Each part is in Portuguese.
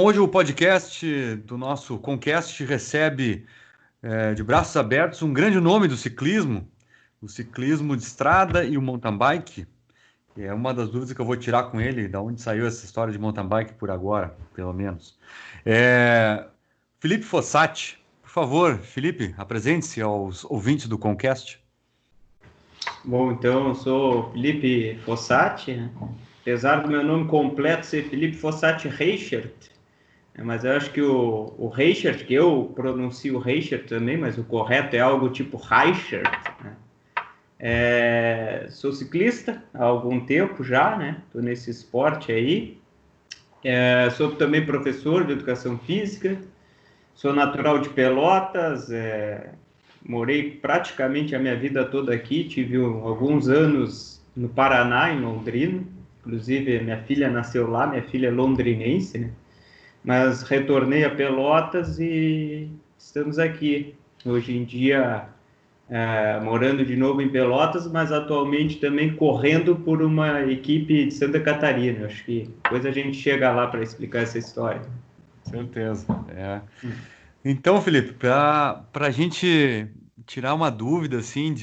Hoje o podcast do nosso Concast recebe de braços abertos um grande nome do ciclismo, o ciclismo de estrada e o mountain bike. E é uma das dúvidas que eu vou tirar com ele, da onde saiu essa história de mountain bike por agora, pelo menos. Felipe Fossati, por favor, Felipe, apresente-se aos ouvintes do Concast. Bom, então eu sou Felipe Fossati, né? Apesar do meu nome completo ser Felipe Fossati Reichert, mas eu acho que o Reichert, que eu pronuncio Reichert também, mas o correto é algo tipo Reichert, né? Sou ciclista há algum tempo já, né? Estou nesse esporte aí. Sou também professor de educação física, sou natural de Pelotas, morei praticamente a minha vida toda aqui, tive alguns anos no Paraná, em Londrina, inclusive minha filha nasceu lá, minha filha é londrinense, né? Mas retornei a Pelotas e estamos aqui, hoje em dia morando de novo em Pelotas, mas atualmente também correndo por uma equipe de Santa Catarina. Acho que depois a gente chega lá para explicar essa história. Certeza. Então, Felipe, para a gente tirar uma dúvida, assim,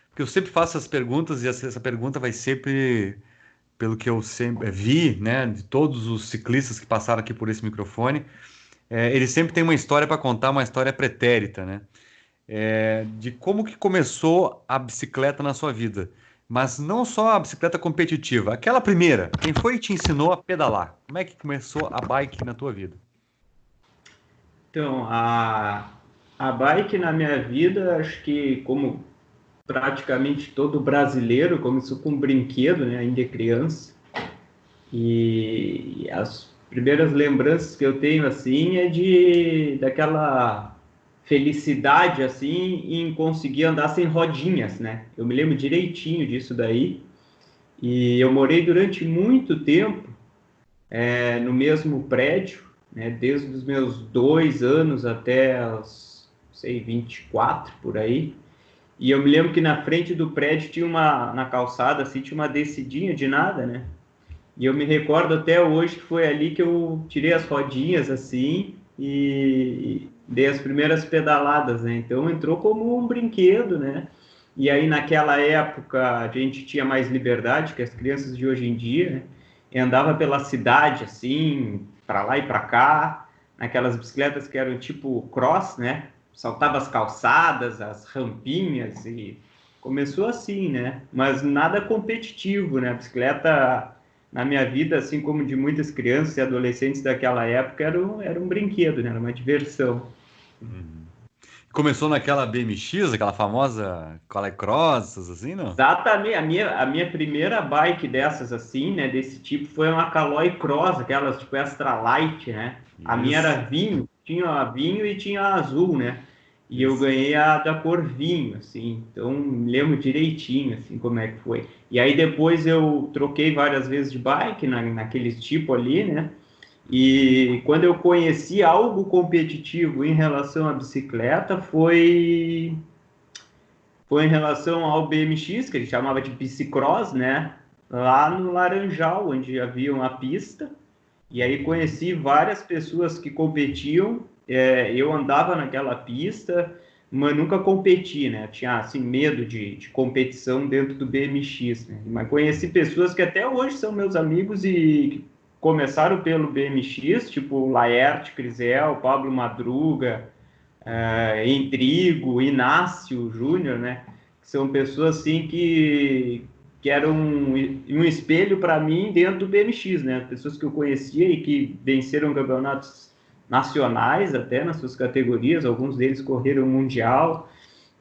porque eu sempre faço as perguntas e essa pergunta vai sempre, pelo que eu sempre vi, né, de todos os ciclistas que passaram aqui por esse microfone, eles sempre têm uma história para contar, uma história pretérita, né, de como que começou a bicicleta na sua vida. Mas não só a bicicleta competitiva, aquela primeira, quem foi que te ensinou a pedalar? Como é que começou a bike na tua vida? Então, a bike na minha vida, acho que como praticamente todo brasileiro, começou com um brinquedo, né, ainda criança. E as primeiras lembranças que eu tenho, assim, daquela felicidade, assim, em conseguir andar sem rodinhas, né? Eu me lembro direitinho disso daí. E eu morei durante muito tempo no mesmo prédio, né, desde os meus 2 anos até os, sei, 24, por aí. E eu me lembro que na frente do prédio tinha na calçada, assim, tinha uma descidinha de nada, né? E eu me recordo até hoje que foi ali que eu tirei as rodinhas, assim, e dei as primeiras pedaladas, né? Então entrou como um brinquedo, né? E aí naquela época a gente tinha mais liberdade que as crianças de hoje em dia, né? E andava pela cidade, assim, para lá e para cá, naquelas bicicletas que eram tipo cross, né? Saltava as calçadas, as rampinhas e começou assim, né? Mas nada competitivo, né? A bicicleta na minha vida, assim como de muitas crianças e adolescentes daquela época, era um brinquedo, né? Era uma diversão. Uhum. Começou naquela BMX, aquela famosa Calecross, assim, não? Exatamente, a minha primeira bike dessas assim, né, desse tipo, foi uma Caloi Cross, aquelas tipo Extra Light, né? A minha era Isso, vinho, tinha a vinho e tinha a azul, né? E eu isso. ganhei a da cor vinho, assim, então me lembro direitinho, assim, como é que foi. E aí depois eu troquei várias vezes de bike naquele tipo ali, né? E quando eu conheci algo competitivo em relação à bicicleta foi em relação ao BMX, que ele chamava de bicicross, né? Lá no Laranjal, onde havia uma pista. E aí conheci várias pessoas que competiam. Eu andava naquela pista, mas nunca competi, né? Tinha assim medo de competição dentro do BMX, né? Mas conheci pessoas que até hoje são meus amigos e começaram pelo BMX, tipo Laerte, Crisel, Pablo Madruga, Endrigo, Inácio Júnior, né? Que são pessoas assim que eram um espelho para mim dentro do BMX, né? Pessoas que eu conhecia e que venceram campeonatos nacionais até nas suas categorias, alguns deles correram mundial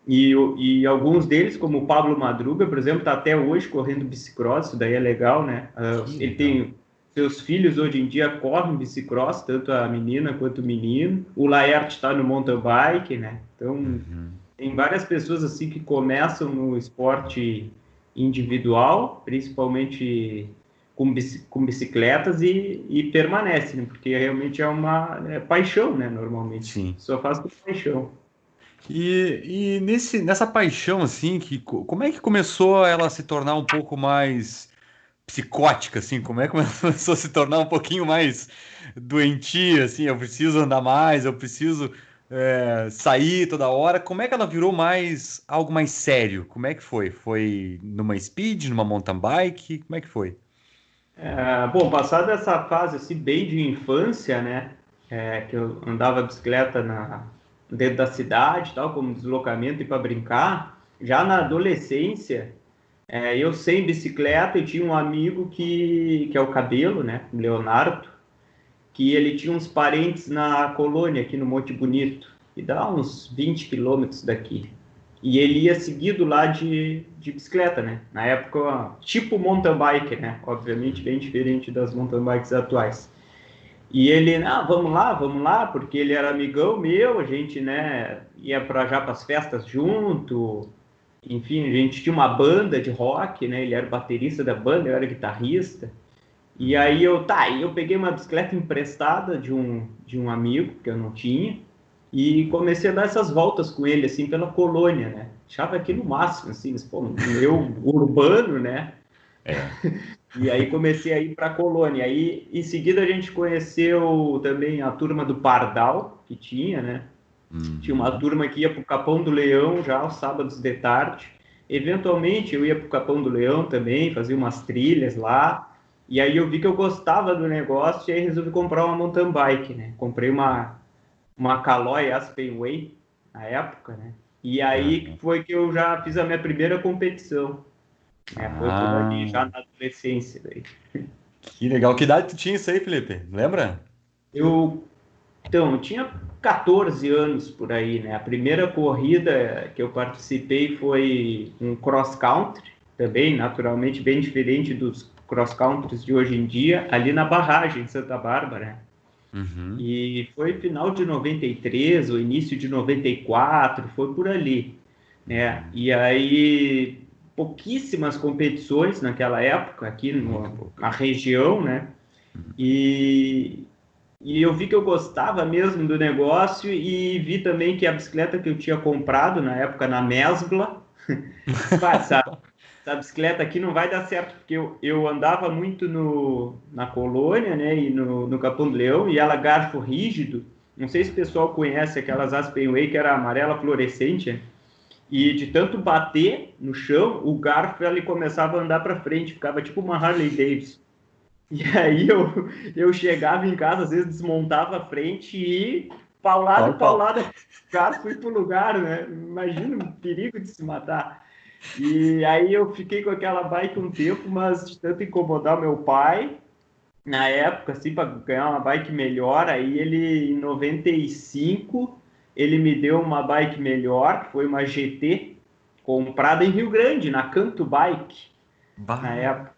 e alguns deles, como o Pablo Madruga, por exemplo, está até hoje correndo bicicross, isso daí é legal, né? Que Ele legal. tem seus filhos hoje em dia correm bicicross, tanto a menina quanto o menino. O Laerte está no mountain bike, né? Então, Uhum. tem várias pessoas assim que começam no esporte individual, principalmente com bicicletas e permanecem, né? Porque realmente é uma paixão, né? Normalmente, Sim. só faz por paixão. E nessa paixão, assim, como é que começou ela a se tornar um pouco mais psicótica, assim? Como é que começou a se tornar um pouquinho mais doentia, assim? Eu preciso andar mais, eu preciso sair toda hora. Como é que ela virou mais algo mais sério? Como é que foi? Foi numa speed, numa mountain bike? Como é que foi? Bom, passada essa fase assim, bem de infância, né? Que eu andava bicicleta dentro da cidade, tal, como deslocamento e para brincar. Já na adolescência, eu sem bicicleta, eu tinha um amigo que é o Cabelo, né? O Leonardo, que ele tinha uns parentes na colônia aqui no Monte Bonito, e dá uns 20 quilômetros daqui. E ele ia seguido lá de bicicleta, né? Na época, tipo mountain bike, né? Obviamente bem diferente das mountain bikes atuais. E ele, vamos lá, porque ele era amigão meu, a gente, né, ia já para as festas junto. Enfim, a gente tinha uma banda de rock, né? Ele era o baterista da banda, eu era guitarrista. E aí eu peguei uma bicicleta emprestada de um amigo que eu não tinha e comecei a dar essas voltas com ele assim pela colônia, né? Achava aquilo no máximo assim, pô, eu urbano, né? É. E aí comecei a ir para a colônia. Aí em seguida a gente conheceu também a turma do Pardal que tinha, né? Tinha uma Uhum. turma que ia para o Capão do Leão já aos sábados de tarde. Eventualmente eu ia para o Capão do Leão também, fazia umas trilhas lá. E aí eu vi que eu gostava do negócio e aí resolvi comprar uma mountain bike, né? Comprei uma Caloi Aspen Way na época, né? E aí Aham. foi que eu já fiz a minha primeira competição, né? Foi por ali Ah, já na adolescência daí. que legal. Que idade tu tinha isso aí, Felipe? Lembra? Eu Então, eu tinha 14 anos por aí, né? A primeira corrida que eu participei foi um cross country, também, naturalmente, bem diferente dos cross countries de hoje em dia, ali na barragem em Santa Bárbara, né? Uhum. E foi final de 93, o início de 94, foi por ali, né? Uhum. E aí, pouquíssimas competições naquela época, aqui Muito na poucas. região, né? Uhum. E, e eu vi que eu gostava mesmo do negócio e vi também que a bicicleta que eu tinha comprado na época na Mesbla, essa bicicleta aqui não vai dar certo, porque eu andava muito na colônia, né, e no Capão do Leão, e ela garfo rígido. Não sei se o pessoal conhece aquelas Aspen Way, que era amarela fluorescente, e de tanto bater no chão, o garfo ele começava a andar para frente, ficava tipo uma Harley Davidson. E aí eu chegava em casa, às vezes desmontava a frente e paulada e Pau, pau. paulada, cara, fui pro lugar, né? Imagina o perigo de se matar. E aí eu fiquei com aquela bike um tempo, mas de tanto incomodar meu pai, na época, assim, para ganhar uma bike melhor, aí ele, em 95, ele me deu uma bike melhor, que foi uma GT, comprada em Rio Grande, na Canto Bike, na Bah. época.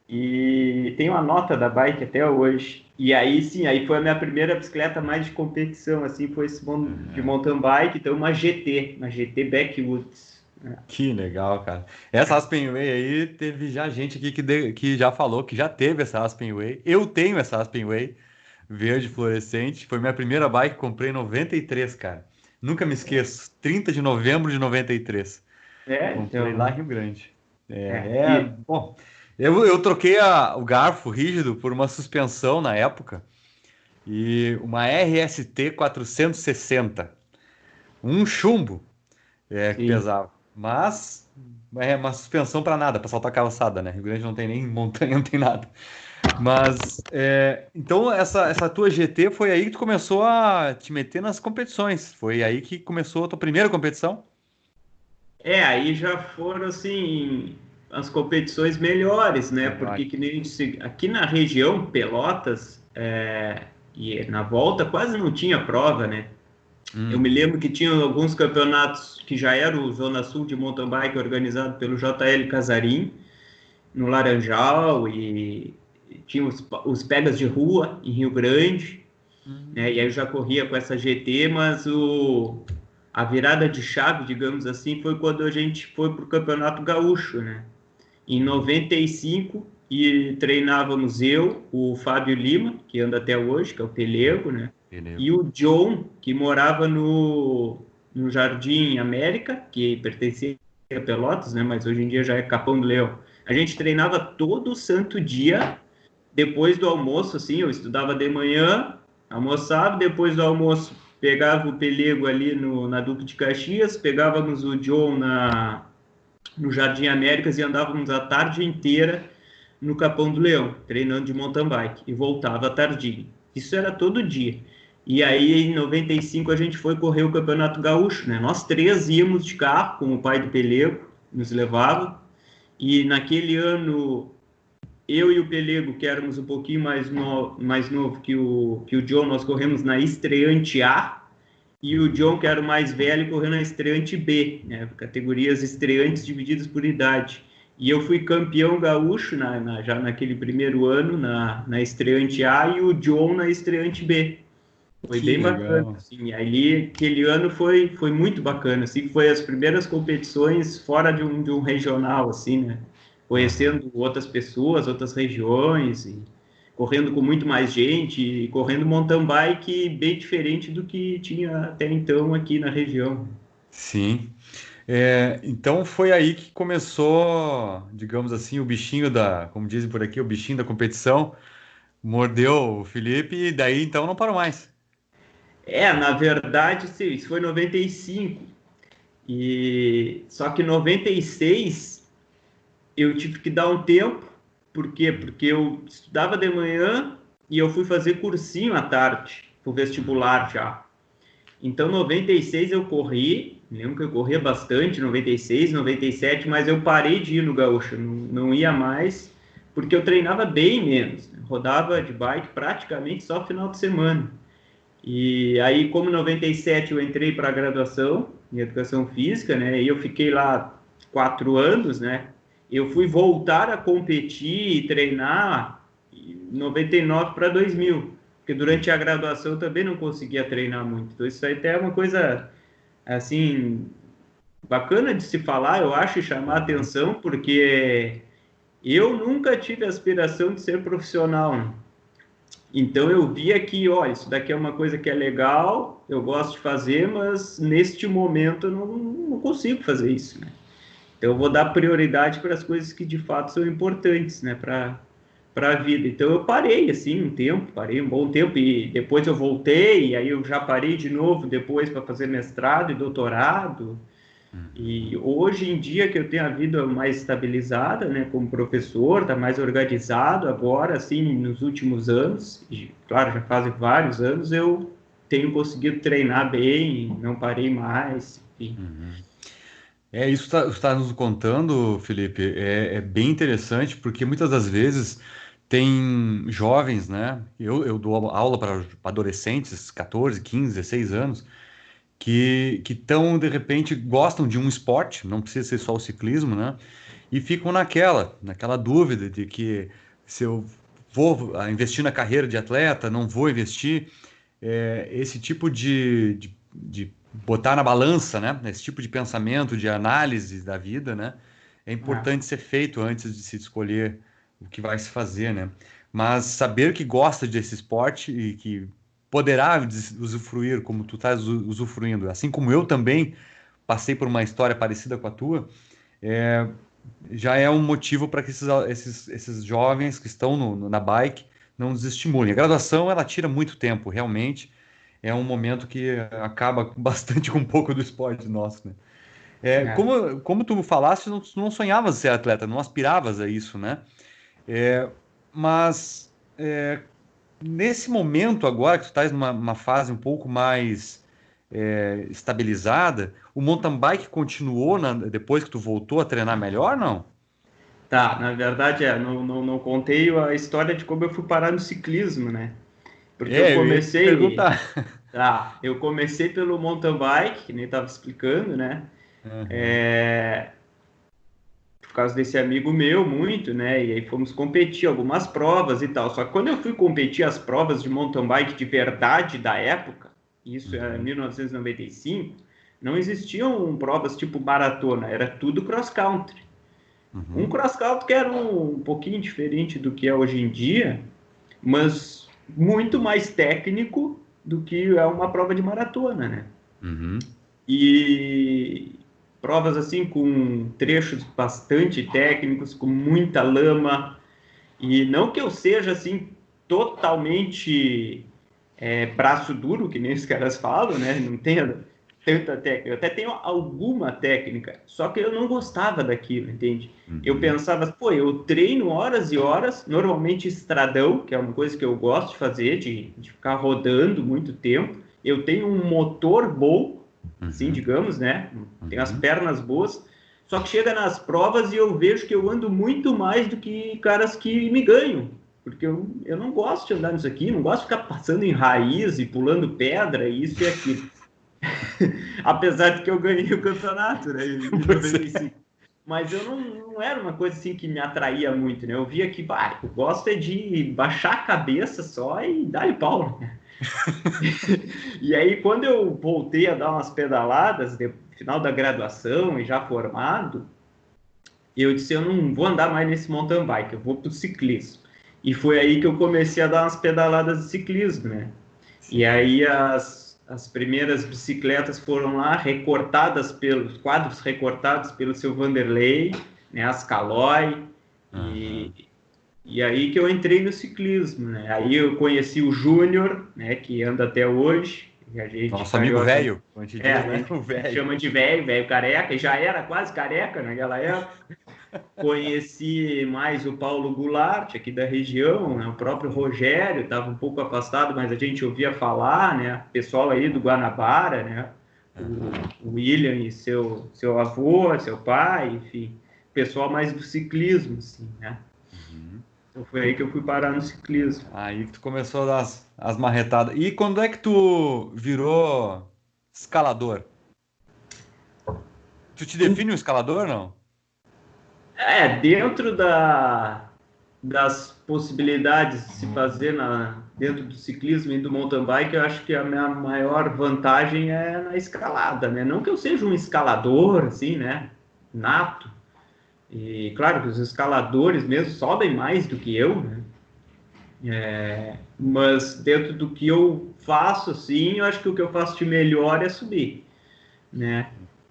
E tem uma nota da bike até hoje. E aí sim, aí foi a minha primeira bicicleta mais de competição, assim, foi esse de Aham. mountain bike, então uma GT Backwoods. Né? Que legal, cara. Essa Aspen Way aí, teve já gente aqui que já falou que já teve essa Aspen Way. Eu tenho essa Aspen Way verde fluorescente. Foi minha primeira bike, comprei em 93, cara. Nunca me esqueço. 30 de novembro de 93. Comprei lá em Então, Rio Grande. e Bom, eu troquei o garfo rígido por uma suspensão na época e uma RST 460. Um chumbo que sim. pesava. Mas é uma suspensão para nada, para saltar calçada, né? Rio Grande não tem nem montanha, não tem nada. Mas, então, essa tua GT foi aí que tu começou a te meter nas competições. Foi aí que começou a tua primeira competição? Aí já foram assim as competições melhores, né? Melhor. Porque que nem aqui na região, Pelotas, e na volta quase não tinha prova, né? Eu me Uhum. lembro que tinha alguns campeonatos que já eram o Zona Sul de mountain bike organizado pelo JL Casarim, no Laranjal, e tinha os pegas de rua em Rio Grande, né? E aí eu já corria com essa GT, mas a virada de chave, digamos assim, foi quando a gente foi para o Campeonato Gaúcho, né? Em 95, e treinávamos eu, o Fábio Lima, que anda até hoje, que é o Pelego, né? Beleza. E o John, que morava no Jardim América, que pertencia a Pelotas, né? Mas hoje em dia já é Capão do Leão. A gente treinava todo santo dia, depois do almoço, assim, eu estudava de manhã, almoçava, depois do almoço pegava o pelego ali na Duque de Caxias, pegávamos o John no Jardim Américas e andávamos a tarde inteira no Capão do Leão, treinando de mountain bike, e voltava à tardinha. Isso era todo dia. E aí, em 95, a gente foi correr o Campeonato Gaúcho, né? Nós três íamos de carro, com o pai do Pelego, nos levava, e naquele ano, eu e o Pelego, que éramos um pouquinho mais novo que o John, nós corremos na estreante A, e o John, que era o mais velho, correu na estreante B, né? Categorias estreantes divididas por idade. E eu fui campeão gaúcho já naquele primeiro ano, na estreante A, e o John na estreante B. Foi Que bem bacana, legal. assim. Ali, aquele ano foi muito bacana, assim. Foi as primeiras competições fora de um regional, assim, né? Aham. Conhecendo outras pessoas, outras regiões, e correndo com muito mais gente, e correndo mountain bike bem diferente do que tinha até então aqui na região. Sim. Então foi aí que começou, digamos assim, o bichinho como dizem por aqui, o bichinho da competição, mordeu o Felipe e daí então não parou mais. Na verdade, sim, isso foi em 95. Só que em 96 eu tive que dar um tempo. Por quê? Porque eu estudava de manhã e eu fui fazer cursinho à tarde, pro vestibular já. Então, 96 eu corri, lembro que eu corria bastante, 96, 97, mas eu parei de ir no gaúcho, não ia mais, porque eu treinava bem menos, né? Rodava de bike praticamente só final de semana. E aí, como em 97 eu entrei para a graduação em Educação Física, né, e eu fiquei lá 4 anos, né, eu fui voltar a competir e treinar em 99 para 2000, porque durante a graduação eu também não conseguia treinar muito. Então isso aí até é uma coisa, assim, bacana de se falar, eu acho, e chamar Aham. atenção, porque eu nunca tive a aspiração de ser profissional, né? Então eu via que, olha, isso daqui é uma coisa que é legal, eu gosto de fazer, mas neste momento eu não consigo fazer isso, né? Então eu vou dar prioridade para as coisas que de fato são importantes, né, para a vida. Então eu parei assim um tempo, parei um bom tempo e depois eu voltei, e aí eu já parei de novo depois para fazer mestrado e doutorado. E Uhum. hoje em dia que eu tenho a vida mais estabilizada, né, como professor, está mais organizado agora, assim, nos últimos anos, e, claro, já fazem vários anos, eu tenho conseguido treinar bem, não parei mais, enfim. Uhum. Isso que está nos contando, Felipe, é bem interessante, porque muitas das vezes tem jovens, né? Eu dou aula para adolescentes, 14, 15, 16 anos, que estão, de repente, gostam de um esporte, não precisa ser só o ciclismo, né? E ficam naquela dúvida de que se eu vou investir na carreira de atleta, não vou investir. Esse tipo de botar na balança, né? Esse tipo de pensamento, de análise da vida, né? É Ah, importante ser feito antes de se escolher o que vai se fazer, né? Mas saber que gosta desse esporte e que poderá usufruir como tu estás usufruindo, assim como eu também passei por uma história parecida com a tua, é, já é um motivo para que esses jovens que estão na bike não desestimulem. A graduação, ela tira muito tempo, realmente. É um momento que acaba bastante com um pouco do esporte nosso, né? ah. Como tu falaste, tu não sonhavas ser atleta, não aspiravas a isso, né? É, mas nesse momento agora que tu estás numa fase um pouco mais estabilizada, o mountain bike continuou depois que tu voltou a treinar melhor, não? Tá, na verdade, não contei a história de como eu fui parar no ciclismo, né? Porque Eu ia te perguntar. eu comecei pelo mountain bike, que nem estava explicando, né? Aham. É, por causa desse amigo meu, muito, né? E aí fomos competir algumas provas e tal. Só que quando eu fui competir as provas de mountain bike de verdade da época, isso era em Uhum. 1995, não existiam provas tipo maratona, era tudo cross country. Um Uhum. cross country que era um pouquinho diferente do que é hoje em dia, mas muito mais técnico do que é uma prova de maratona, né? Uhum. E provas assim com trechos bastante técnicos, com muita lama, e não que eu seja assim totalmente braço duro, que nem os caras falam, né? Não tenho tanta técnica, eu até tenho alguma técnica, só que eu não gostava daquilo, entende? Eu pensava, pô, eu treino horas e horas, normalmente estradão, que é uma coisa que eu gosto de fazer, de ficar rodando muito tempo. Eu tenho um motor bom, assim, digamos, né? Tenho as pernas boas, só que chega nas provas e eu vejo que eu ando muito mais do que caras que me ganham, porque eu não gosto de andar nisso aqui, não gosto de ficar passando em raiz e pulando pedra, isso e aquilo. Apesar de que eu ganhei o campeonato, né, em 95. Mas eu não era uma coisa assim que me atraía muito, né? Eu via que, eu gosto é de baixar a cabeça só e dar-lhe pau, né? E aí, quando eu voltei a dar umas pedaladas, no final da graduação e já formado, eu disse, eu não vou andar mais nesse mountain bike, eu vou pro ciclismo. E foi aí que eu comecei a dar umas pedaladas de ciclismo, né? E aí as primeiras bicicletas foram lá recortadas pelos quadros recortados pelo seu Vanderlei, né, as Caloi, e aí que eu entrei no ciclismo, né? Aí eu conheci o Júnior, né, que anda até hoje. A gente, nosso amigo velho, a gente chama de velho careca, e já era quase careca naquela época. Conheci mais o Paulo Goulart, aqui da região, né? O próprio Rogério, estava um pouco afastado, mas a gente ouvia falar, né? Pessoal aí do Guanabara, né? O William e seu avô, seu pai, enfim, pessoal mais do ciclismo, assim, né? Então foi aí que eu fui parar no ciclismo. Aí que tu começou a dar as marretadas. E quando é que tu virou escalador? Tu te define um escalador, não? Dentro das possibilidades de se fazer dentro do ciclismo e do mountain bike, eu acho que a minha maior vantagem é na escalada, né? Não que eu seja um escalador, assim, né? Nato. E claro que os escaladores mesmo sobem mais do que eu, né? Mas dentro do que eu faço, assim, eu acho que o que eu faço de melhor é subir, né?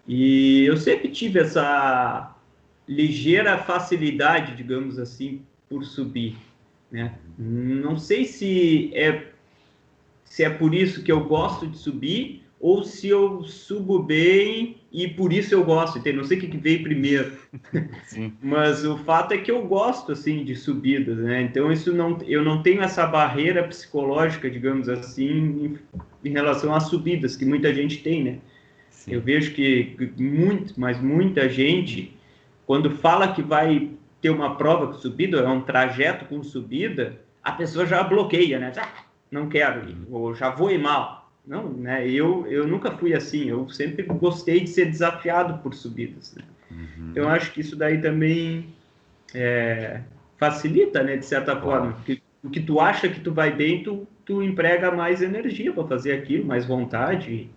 E eu sempre tive essa ligeira facilidade, digamos assim, por subir, né? Não sei se é por isso que eu gosto de subir ou se eu subo bem e por isso eu gosto, entende? Não sei o que veio primeiro. Sim. Mas o fato é que eu gosto assim de subidas, né? Então eu não tenho essa barreira psicológica, digamos assim, em relação às subidas que muita gente tem, né? Sim. Eu vejo que muita gente, quando fala que vai ter uma prova com subida, é um trajeto com subida, a pessoa já bloqueia, né? Não quero ir, ou já vou ir mal. Não, né? Eu nunca fui assim, eu sempre gostei de ser desafiado por subidas, né? Então, eu acho que isso daí também facilita, né, de certa forma, porque o que tu acha que tu vai bem, tu emprega mais energia para fazer aquilo, mais vontade,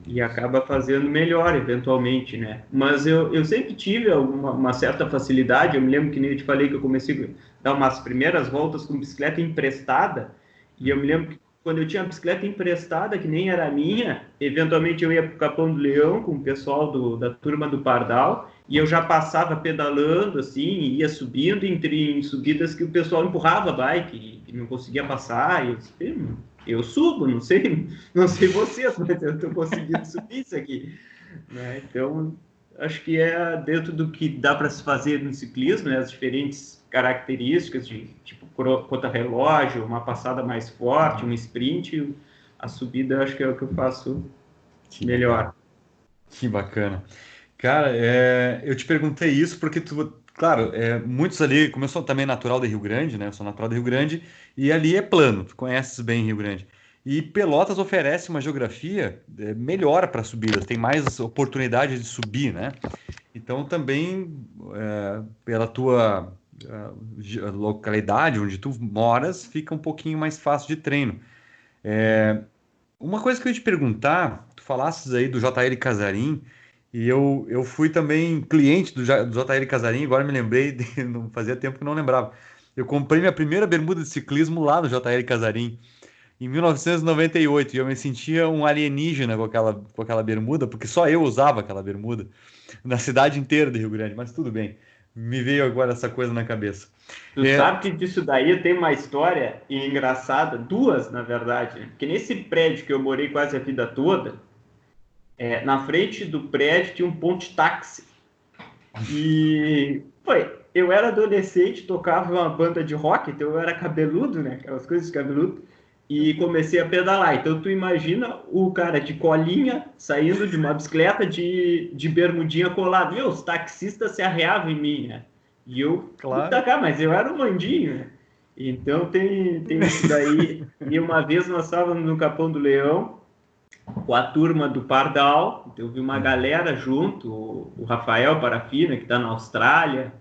e acaba fazendo melhor, eventualmente, né? Mas eu sempre tive uma certa facilidade. Eu me lembro que nem eu te falei que eu comecei a dar umas primeiras voltas com bicicleta emprestada, e eu me lembro que quando eu tinha a bicicleta emprestada, que nem era minha, eventualmente eu ia para o Capão do Leão com o pessoal da turma do Pardal, e eu já passava pedalando, assim, ia subindo em subidas que o pessoal empurrava a bike e não conseguia passar, e eu disse, eu subo, não sei vocês, mas eu estou conseguindo subir isso aqui, né? Então, acho que é dentro do que dá para se fazer no ciclismo, né? As diferentes características de tipo contra-relógio, uma passada mais forte, um sprint, a subida acho que é o que eu faço melhor. Que bacana. Cara, eu te perguntei isso porque claro, muitos ali, como eu sou também natural de Rio Grande, né? Eu sou natural de Rio Grande e ali é plano, tu conheces bem Rio Grande. E Pelotas oferece uma geografia melhor para subidas, tem mais oportunidade de subir, né? Então também pela tua localidade onde tu moras, fica um pouquinho mais fácil de treino. Uma coisa que eu ia te perguntar, tu falasses aí do JL Casarim, e eu fui também cliente do JL Casarim, agora me lembrei, não fazia tempo que não lembrava. Eu comprei minha primeira bermuda de ciclismo lá no JL Casarim. em 1998 e eu me sentia um alienígena com aquela bermuda, porque só eu usava aquela bermuda na cidade inteira de Rio Grande, mas tudo bem. Me veio agora essa coisa na cabeça. Tu É, sabe que disso daí tem uma história engraçada, duas, na verdade, né? Porque nesse prédio que eu morei quase a vida toda, na frente do prédio tinha um ponto de táxi. E eu era adolescente, tocava uma banda de rock, então eu era cabeludo, né? Aquelas coisas de cabeludo. E comecei a pedalar. Então tu imagina o cara de colinha saindo de uma bicicleta de bermudinha colada. Meu, os taxistas se arreavam em mim, né? E eu, claro. puta cara, mas eu era um mandinho, né? Então tem isso daí. E uma vez nós estávamos no Capão do Leão com a turma do Pardal, eu vi uma galera junto, o Rafael Parafina, que está na Austrália,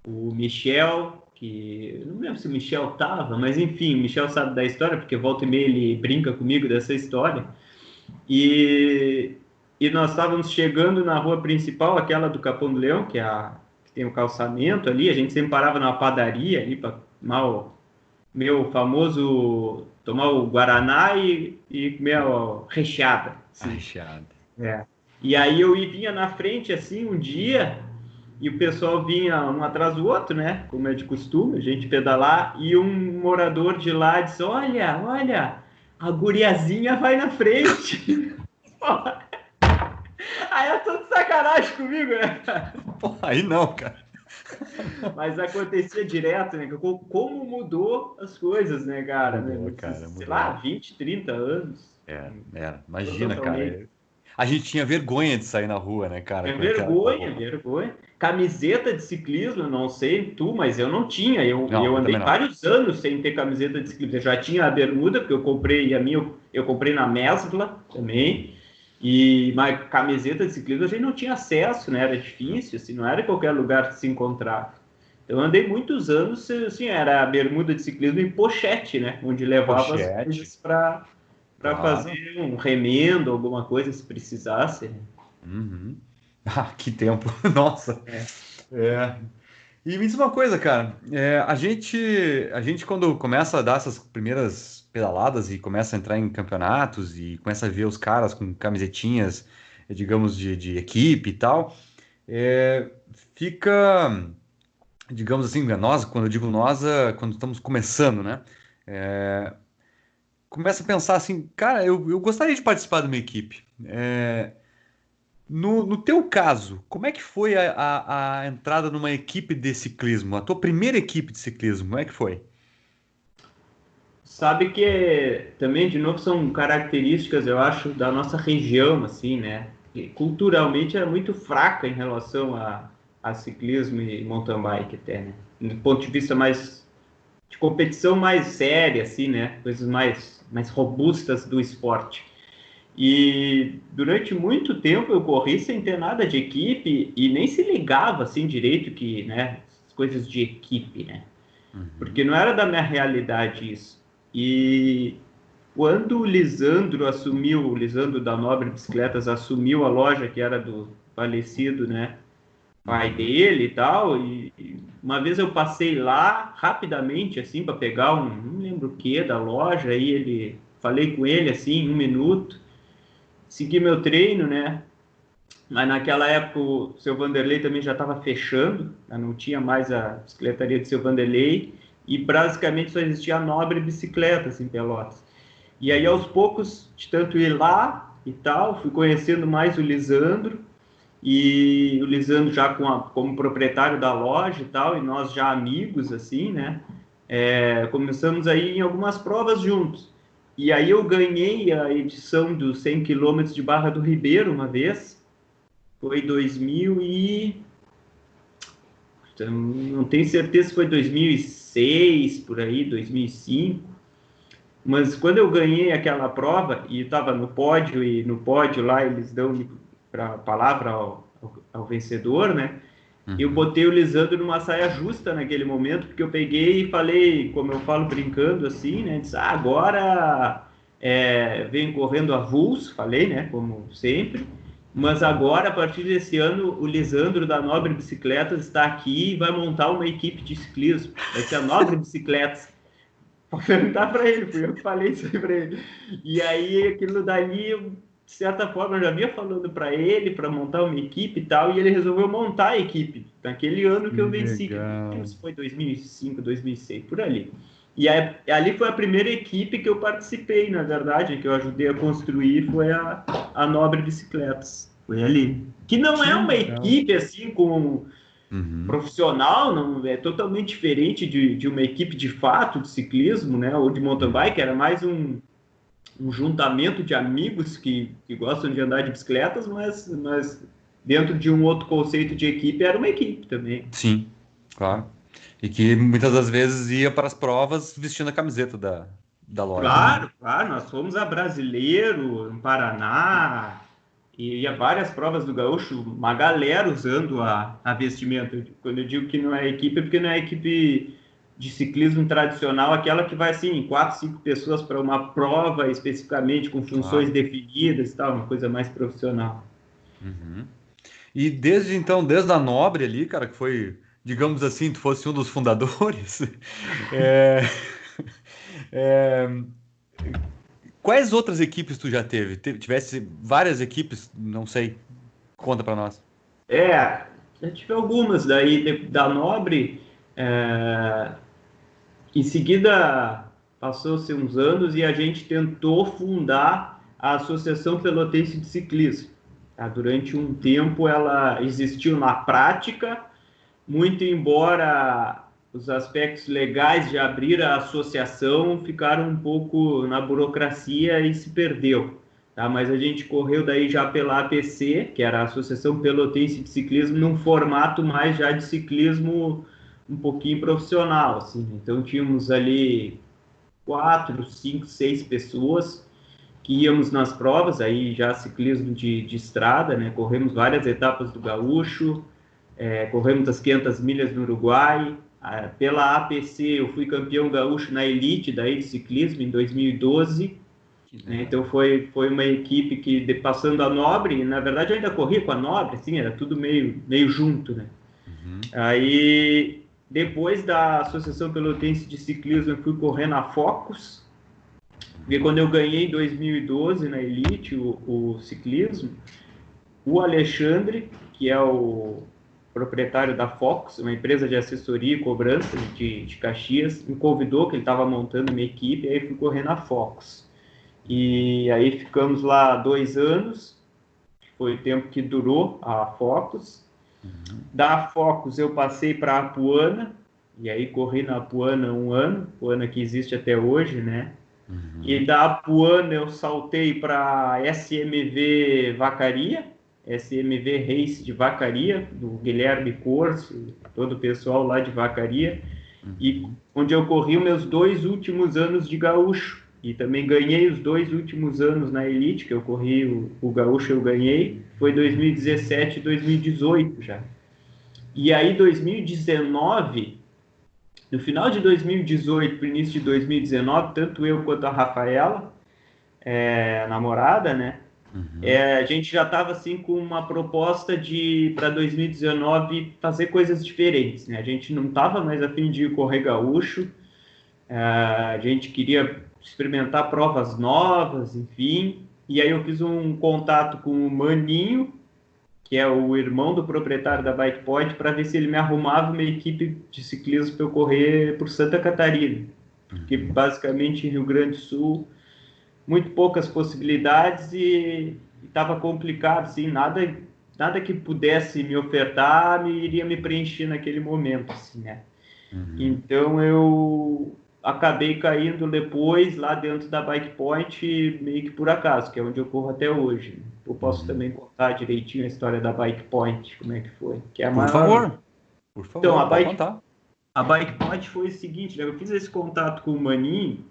o Michel, que eu não lembro se o Michel estava, mas enfim, o Michel sabe da história, porque volta e meia ele brinca comigo dessa história. E, e nós estávamos chegando na rua principal, aquela do Capão do Leão, que tem o calçamento ali, a gente sempre parava na padaria ali para tomar o meu famoso, tomar o Guaraná e comer a recheada. Assim. Recheado. E aí eu vinha na frente assim um dia e o pessoal vinha um atrás do outro, né? Como é de costume, a gente pedalar, e um morador de lá disse: olha, a guriazinha vai na frente. Aí eu tô de sacanagem comigo, né? Pô, aí não, cara. Mas acontecia direto, né? Como mudou as coisas, né, cara? Mudou, Né? cara, Sei mudou. lá, 20, 30 anos. Imagina, Totalmente. cara. A gente tinha vergonha de sair na rua, né, cara, É com aquela vergonha, roupa. vergonha. Camiseta de ciclismo, não sei tu, mas eu não tinha. Não, Eu eu andei também não. vários anos sem ter camiseta de ciclismo. Eu já tinha a bermuda, porque eu comprei a minha, eu comprei na Mesbla também. Mas camiseta de ciclismo a gente não tinha acesso, né? Era difícil, assim, não era em qualquer lugar que se encontrava. Então eu andei muitos anos, assim, era a bermuda de ciclismo em pochete, né? Onde levava as Pochete, coisas para claro. fazer um remendo, alguma coisa se precisasse. Né? Uhum. Ah, que tempo. Nossa. É. É. E me diz uma coisa, cara. A gente quando começa a dar essas primeiras pedaladas e começa a entrar em campeonatos e começa a ver os caras com camisetinhas, digamos, de equipe e tal, fica, digamos assim, nós, quando eu digo nós, quando estamos começando, né? Começa a pensar assim, cara, eu gostaria de participar de uma equipe. No teu caso, como é que foi a entrada numa equipe de ciclismo? A tua primeira equipe de ciclismo, como é que foi? Sabe que também, de novo, são características, eu acho, da nossa região, assim, né? E culturalmente é muito fraca em relação a ciclismo e mountain bike até, né? Do ponto de vista mais de competição mais séria, assim, né? Coisas mais robustas do esporte. E durante muito tempo eu corri sem ter nada de equipe e nem se ligava, assim, direito que, né? As coisas de equipe, né? Uhum. Porque não era da minha realidade isso. E quando o Lisandro da Nobre Bicicletas assumiu a loja que era do falecido, né, pai Uhum. dele e tal, e uma vez eu passei lá rapidamente assim para pegar não lembro o que da loja, aí ele falei com ele assim, 1 minuto, segui meu treino, né? Mas naquela época o seu Vanderlei também já estava fechando, já não tinha mais a bicicletaria do seu Vanderlei, e basicamente só existia a Nobre Bicicletas em Pelotas. E aí, aos Uhum. poucos, de tanto ir lá e tal, fui conhecendo mais o Lisandro, e o Lisandro já como proprietário da loja e tal, e nós já amigos, assim, né? Começamos aí em algumas provas juntos. E aí eu ganhei a edição dos 100 quilômetros de Barra do Ribeiro uma vez, foi 2000 e... Então, não tenho certeza se foi 2006, por aí, 2005. Mas quando eu ganhei aquela prova e estava no pódio, e no pódio lá eles dão a palavra ao vencedor, né? Eu Uhum. botei o Lisandro numa saia justa naquele momento, porque eu peguei e falei, como eu falo brincando assim, né? Disse, agora vem correndo avulso, falei, né? Como sempre. Mas Uhum. agora, a partir desse ano, o Lisandro da Nobre Bicicletas está aqui e vai montar uma equipe de ciclismo. Vai ser a Nobre Bicicletas. Pode perguntar para ele, fui eu que falei isso aí para ele. E aí, aquilo dali, de certa forma, eu já vinha falando para ele, para montar uma equipe e tal, e ele resolveu montar a equipe, naquele ano que eu venci, que eu não lembro Legal. se foi 2005, 2006, por ali. E aí, ali foi a primeira equipe que eu participei, na verdade, que eu ajudei a construir, foi a Nobre Bicicletas. Foi ali. Que não Que é uma legal. equipe assim com Uhum. profissional, não é totalmente diferente de uma equipe de fato de ciclismo, né, ou de mountain bike, era mais um juntamento de amigos que gostam de andar de bicicletas, mas dentro de um outro conceito de equipe era uma equipe também. Sim, claro. E que muitas das vezes ia para as provas vestindo a camiseta da loja, né? Claro, claro, nós fomos a Brasileiro, no Paraná, e a várias provas do Gaúcho, uma galera usando a vestimenta. Quando eu digo que não é equipe, é porque não é equipe de ciclismo tradicional, aquela que vai assim, 4, 5 pessoas para uma prova especificamente, com funções Claro. definidas e tal, uma coisa mais profissional. Uhum. E desde então, desde a Nobre ali, cara, que foi, digamos assim, tu fosse um dos fundadores, é, é, quais outras equipes tu já teve? Tivesse várias equipes, não sei, conta pra nós. É, já tive algumas daí da Nobre, é, em seguida, passou-se uns anos e a gente tentou fundar a Associação Pelotense de Ciclismo. Tá? Durante um tempo ela existiu na prática, muito embora os aspectos legais de abrir a associação ficaram um pouco na burocracia e se perdeu. Tá? Mas a gente correu daí já pela APC, que era a Associação Pelotense de Ciclismo, num formato mais já de ciclismo um pouquinho profissional, assim. Então tínhamos ali 4, 5, 6 pessoas que íamos nas provas, aí já ciclismo de estrada, né? Corremos várias etapas do Gaúcho, corremos as 500 milhas no Uruguai. Pela APC eu fui campeão gaúcho na elite daí de ciclismo em 2012. Que Né? legal. Então foi uma equipe que, passando a Nobre, na verdade eu ainda corria com a Nobre, assim, era tudo meio junto, né? Uhum. Aí, depois da Associação Pelotense de Ciclismo, eu fui correr na Focus, porque quando eu ganhei em 2012 na Elite o ciclismo, o Alexandre, que é o proprietário da Focus, uma empresa de assessoria e cobrança de Caxias, me convidou, que ele estava montando uma equipe, e aí fui correr na Focus. E aí ficamos lá 2 anos, foi o tempo que durou a Focus. Uhum. Da Focus eu passei para a Apuana, e aí corri na Apuana um ano, Apuana que existe até hoje, né? E Uhum. da Apuana eu saltei para SMV Vacaria, SMV Race de Vacaria, do Guilherme Corso, todo o pessoal lá de Vacaria, e Uhum. onde eu corri os meus 2 últimos anos de gaúcho. E também ganhei os 2 últimos anos na Elite, que eu corri o gaúcho, eu ganhei, foi 2017 e 2018 já. E aí, 2019, no final de 2018 para o início de 2019, tanto eu quanto a Rafaela, a namorada, né? Uhum. A gente já estava assim com uma proposta de para 2019 fazer coisas diferentes, né? A gente não estava mais a fim de correr gaúcho, a gente queria experimentar provas novas, enfim. E aí eu fiz um contato com o Maninho, que é o irmão do proprietário da Bike Point, para ver se ele me arrumava uma equipe de ciclismo para eu correr por Santa Catarina. Porque Uhum. basicamente em Rio Grande do Sul, muito poucas possibilidades e estava complicado, assim, nada que pudesse me ofertar iria me preencher naquele momento, assim, né? Uhum. Então eu acabei caindo depois lá dentro da Bike Point, meio que por acaso, que é onde eu corro até hoje. Eu posso Uhum. também contar direitinho a história da Bike Point, como é que foi. Que é a Por maior. favor, por Então, favor, pode contar. a Bike Point foi o seguinte, né? Eu fiz esse contato com o Maninho,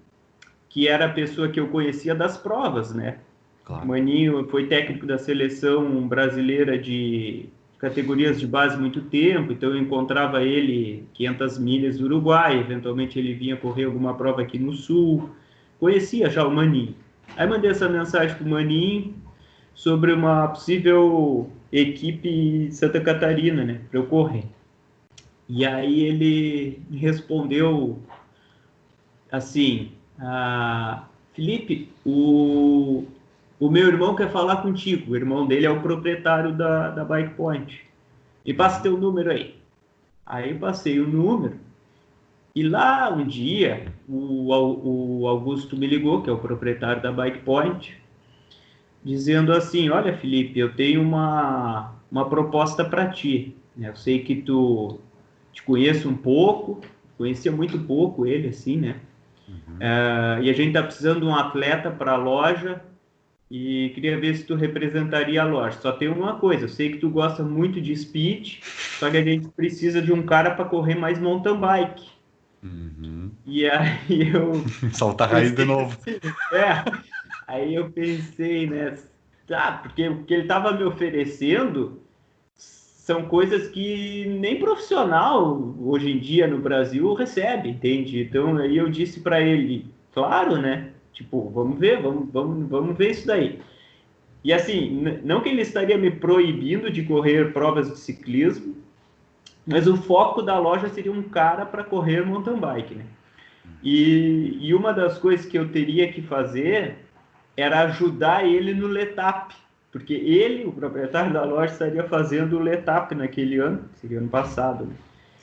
que era a pessoa que eu conhecia das provas, né? O Claro. Maninho foi técnico da seleção brasileira de categorias de base muito tempo, então eu encontrava ele 500 milhas do Uruguai, eventualmente ele vinha correr alguma prova aqui no Sul, conhecia já o Maninho. Aí mandei essa mensagem para o Maninho sobre uma possível equipe Santa Catarina, né, para eu correr. E aí ele me respondeu assim, Felipe, o meu irmão quer falar contigo. O irmão dele é o proprietário da Bike Point. E passa teu número aí. Aí eu passei o número. E lá um dia, o Augusto me ligou, que é o proprietário da Bike Point, dizendo assim: Olha, Felipe, eu tenho uma proposta para ti. Eu sei que tu te conheço um pouco, conhecia muito pouco ele, assim, né? E a gente tá precisando de um atleta para a loja e queria ver se tu representaria a loja. Só tem uma coisa, eu sei que tu gosta muito de speed, só que a gente precisa de um cara para correr mais mountain bike. Uhum. E aí eu Solta a raiz de pensei novo. assim, aí eu pensei, né, tá, porque o que ele estava me oferecendo são coisas que nem profissional hoje em dia no Brasil recebe, entende? Então aí eu disse para ele, claro, né? Tipo, vamos ver, vamos ver isso daí. E assim, não que ele estaria me proibindo de correr provas de ciclismo, mas o foco da loja seria um cara para correr mountain bike, né? E uma das coisas que eu teria que fazer era ajudar ele no Letap, porque ele, o proprietário da loja, estaria fazendo o Letap naquele ano, seria ano passado, né?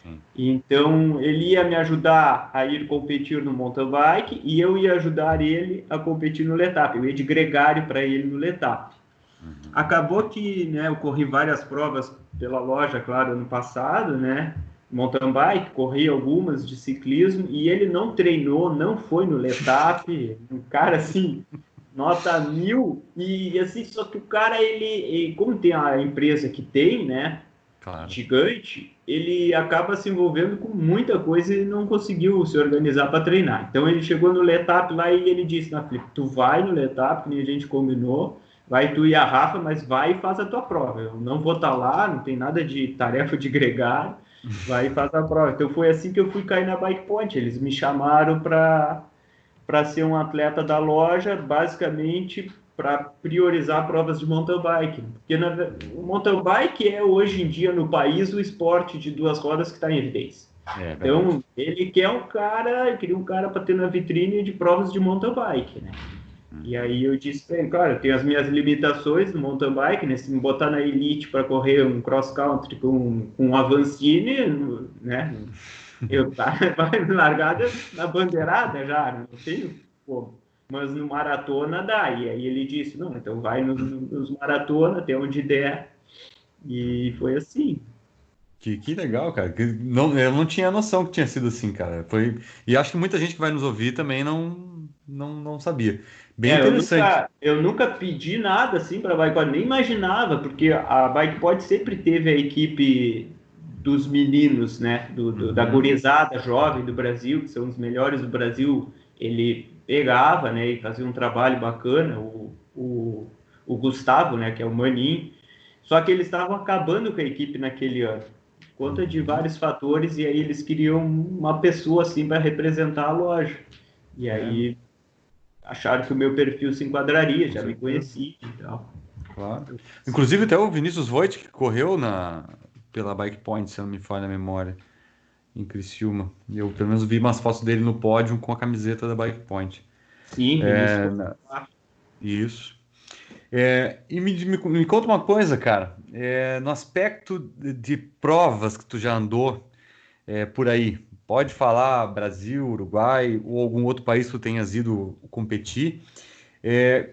Sim. Então, ele ia me ajudar a ir competir no mountain bike e eu ia ajudar ele a competir no Letap. Eu ia de gregário para ele no Letap. Acabou que, né, eu corri várias provas pela loja, claro, ano passado, né? Mountain bike, corri algumas de ciclismo e ele não treinou, não foi no Letap, um cara assim, nota 1000 e assim, só que o cara, ele como tem a empresa que tem, né, Claro. gigante, ele acaba se envolvendo com muita coisa e não conseguiu se organizar para treinar. Então ele chegou no Letap lá e ele disse na Flip, tu vai no Letap, que nem a gente combinou, vai tu e a Rafa, mas vai e faz a tua prova. Eu não vou estar lá, não tem nada de tarefa de gregário, vai e faz a prova. Então foi assim que eu fui cair na Bike Point. Eles me chamaram para ser um atleta da loja, basicamente para priorizar provas de mountain bike. Porque o mountain bike é hoje em dia no país o esporte de duas rodas que está em evidência. Então, ele quer um cara, queria um cara para ter na vitrine de provas de mountain bike, né? E aí eu disse para ele, claro, eu tenho as minhas limitações no mountain bike, né? Se me botar na elite para correr um cross country com um Avancini, né? Eu vai largada na bandeirada já, não tenho como. Mas no maratona dá. E aí ele disse, não, então vai nos maratona, até onde der. E foi assim. Que legal, cara. Eu não tinha noção que tinha sido assim, cara. E acho que muita gente que vai nos ouvir também não sabia. Bem interessante. Eu nunca pedi nada assim para a Bike, nem imaginava, porque a Bike Pod sempre teve a equipe dos meninos, né, da gurizada jovem do Brasil, que são os melhores do Brasil. Ele pegava, né, e fazia um trabalho bacana. O Gustavo, né, que é o Maninho. Só que eles estavam acabando com a equipe naquele ano, por conta de vários fatores, e aí eles queriam uma pessoa assim para representar a loja. E aí acharam que o meu perfil se enquadraria, já me conheci e tal. Claro. Inclusive até o Vinícius Voigt, que correu pela Bike Point, se eu não me falha a memória, em Criciúma. Eu pelo menos vi umas fotos dele no pódio com a camiseta da Bike Point. Sim, É, Vinícius. isso. E me conta uma coisa, cara. No aspecto de provas que tu já andou por aí, pode falar Brasil, Uruguai ou algum outro país que tu tenhas ido competir.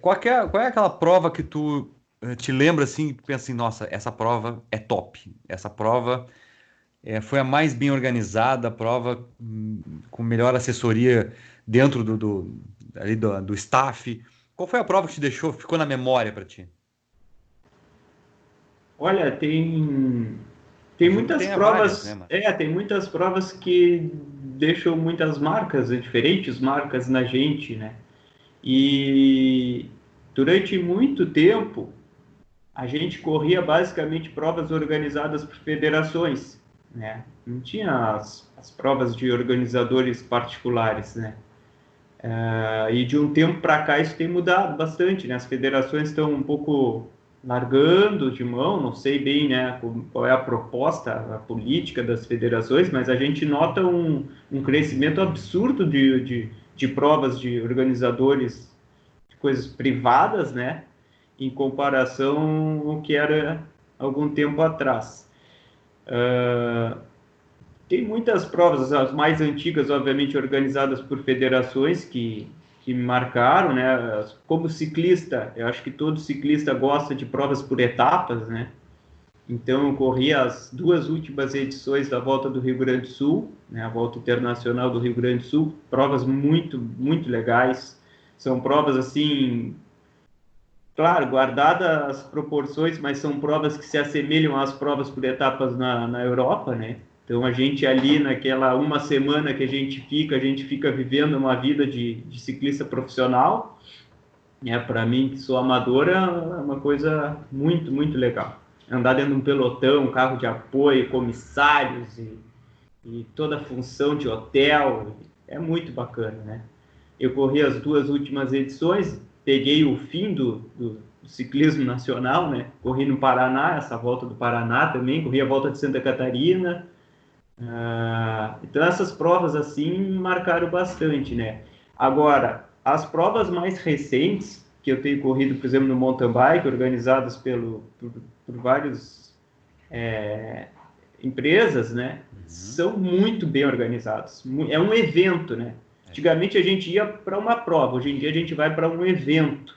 Qual é aquela prova que tu te lembra assim, que tu pensa assim, nossa, essa prova é top. Essa prova foi a mais bem organizada, a prova com melhor assessoria dentro do staff. Qual foi a prova que te deixou, ficou na memória para ti? Olha, tem Imagino que muitas tenha várias, né, provas, mano? tem muitas provas que deixam muitas marcas, diferentes marcas na gente, né? E durante muito tempo a gente corria basicamente provas organizadas por federações, né? Não tinha as provas de organizadores particulares, né? E de um tempo para cá isso tem mudado bastante, né? As federações estão um pouco largando de mão, não sei bem, né, qual é a proposta, a política das federações, mas a gente nota um crescimento absurdo de provas de organizadores de coisas privadas, né? Em comparação ao que era algum tempo atrás. Tem muitas provas, as mais antigas, obviamente, organizadas por federações que me marcaram, né? Como ciclista, eu acho que todo ciclista gosta de provas por etapas, né? Então, eu corri as 2 últimas edições da Volta do Rio Grande do Sul, né? A Volta Internacional do Rio Grande do Sul, provas muito, muito legais. São provas, assim, claro, guardadas as proporções, mas são provas que se assemelham às provas por etapas na Europa, né? Então, a gente ali, naquela uma semana que a gente fica vivendo uma vida de ciclista profissional, né? Para mim, que sou amador, é uma coisa muito, muito legal. Andar dentro de um pelotão, carro de apoio, comissários e toda a função de hotel, é muito bacana, né? Eu corri as 2 últimas edições, peguei o fim do ciclismo nacional, né? Corri no Paraná, essa volta do Paraná também, corri a volta de Santa Catarina. Então essas provas assim me marcaram bastante, né? Agora, as provas mais recentes que eu tenho corrido, por exemplo, no mountain bike, organizadas por vários empresas, né? São muito bem organizadas. É um evento, né? Antigamente a gente ia para uma prova, hoje em dia a gente vai para um evento.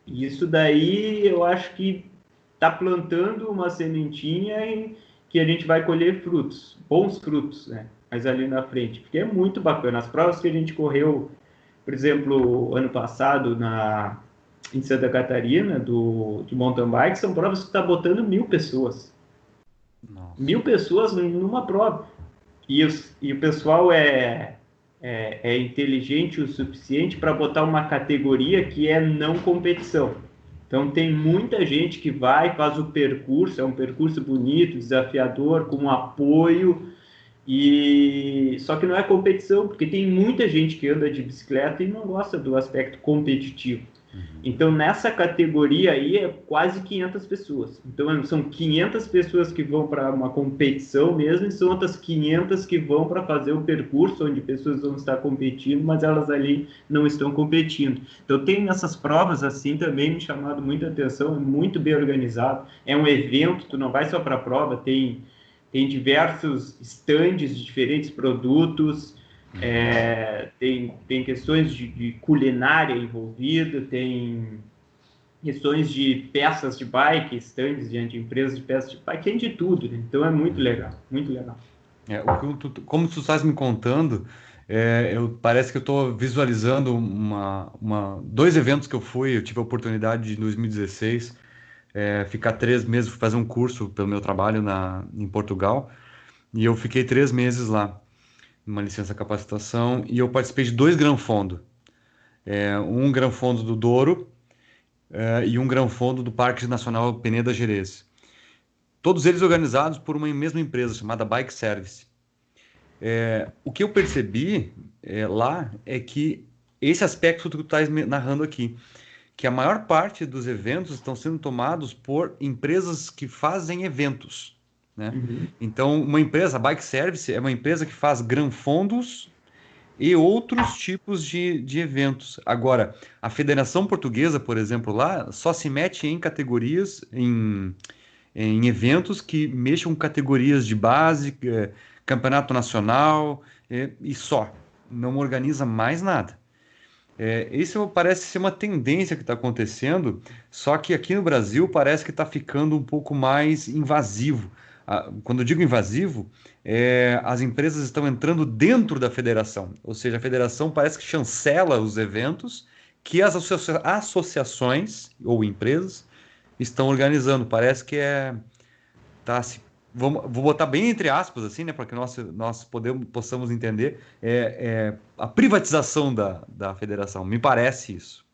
E isso daí eu acho que está plantando uma sementinha que a gente vai colher frutos, bons frutos, né? Mas ali na frente, porque é muito bacana. As provas que a gente correu, por exemplo, ano passado em Santa Catarina, de mountain bike, são provas que está botando 1.000 pessoas. Nossa. 1.000 pessoas numa prova. E o pessoal é inteligente o suficiente para botar uma categoria que é não competição. Então, tem muita gente que vai, faz o percurso, é um percurso bonito, desafiador, com apoio, só que não é competição, porque tem muita gente que anda de bicicleta e não gosta do aspecto competitivo. Então, nessa categoria aí, é quase 500 pessoas. Então, são 500 pessoas que vão para uma competição mesmo, e são outras 500 que vão para fazer o percurso, onde pessoas vão estar competindo, mas elas ali não estão competindo. Então, tem essas provas assim também me chamado muita atenção, é muito bem organizado. É um evento, tu não vai só para a prova, tem diversos estandes de diferentes produtos, tem questões de culinária envolvida, tem questões de peças de bike, estandes de empresas de peças de bike, tem de tudo, né? Então é muito legal, muito legal. Como tu estás me contando, parece que eu estou visualizando dois eventos que eu fui. Eu tive a oportunidade de, em 2016, ficar 3 meses, fazer um curso pelo meu trabalho em Portugal, e eu fiquei 3 meses lá, numa licença capacitação, e eu participei de 2 Gran Fondo. Um Gran Fondo do Douro, e um Gran Fondo do Parque Nacional Peneda Gerês. Todos eles organizados por uma mesma empresa chamada Bike Service. O que eu percebi lá é que esse aspecto que tu estás narrando aqui, que a maior parte dos eventos estão sendo tomados por empresas que fazem eventos, né? Então, uma empresa, a Bike Service, é uma empresa que faz Gran Fondos e outros tipos de eventos. Agora, a Federação Portuguesa, por exemplo, lá só se mete em categorias, em eventos que mexam com categorias de base, campeonato nacional, e só. Não organiza mais nada. Isso parece ser uma tendência que está acontecendo, só que aqui no Brasil parece que está ficando um pouco mais invasivo. Quando eu digo invasivo, as empresas estão entrando dentro da federação, ou seja, a federação parece que chancela os eventos que as associações ou empresas estão organizando. Parece que vou botar bem entre aspas, assim, né, para que nós possamos entender, a privatização da federação. Me parece isso.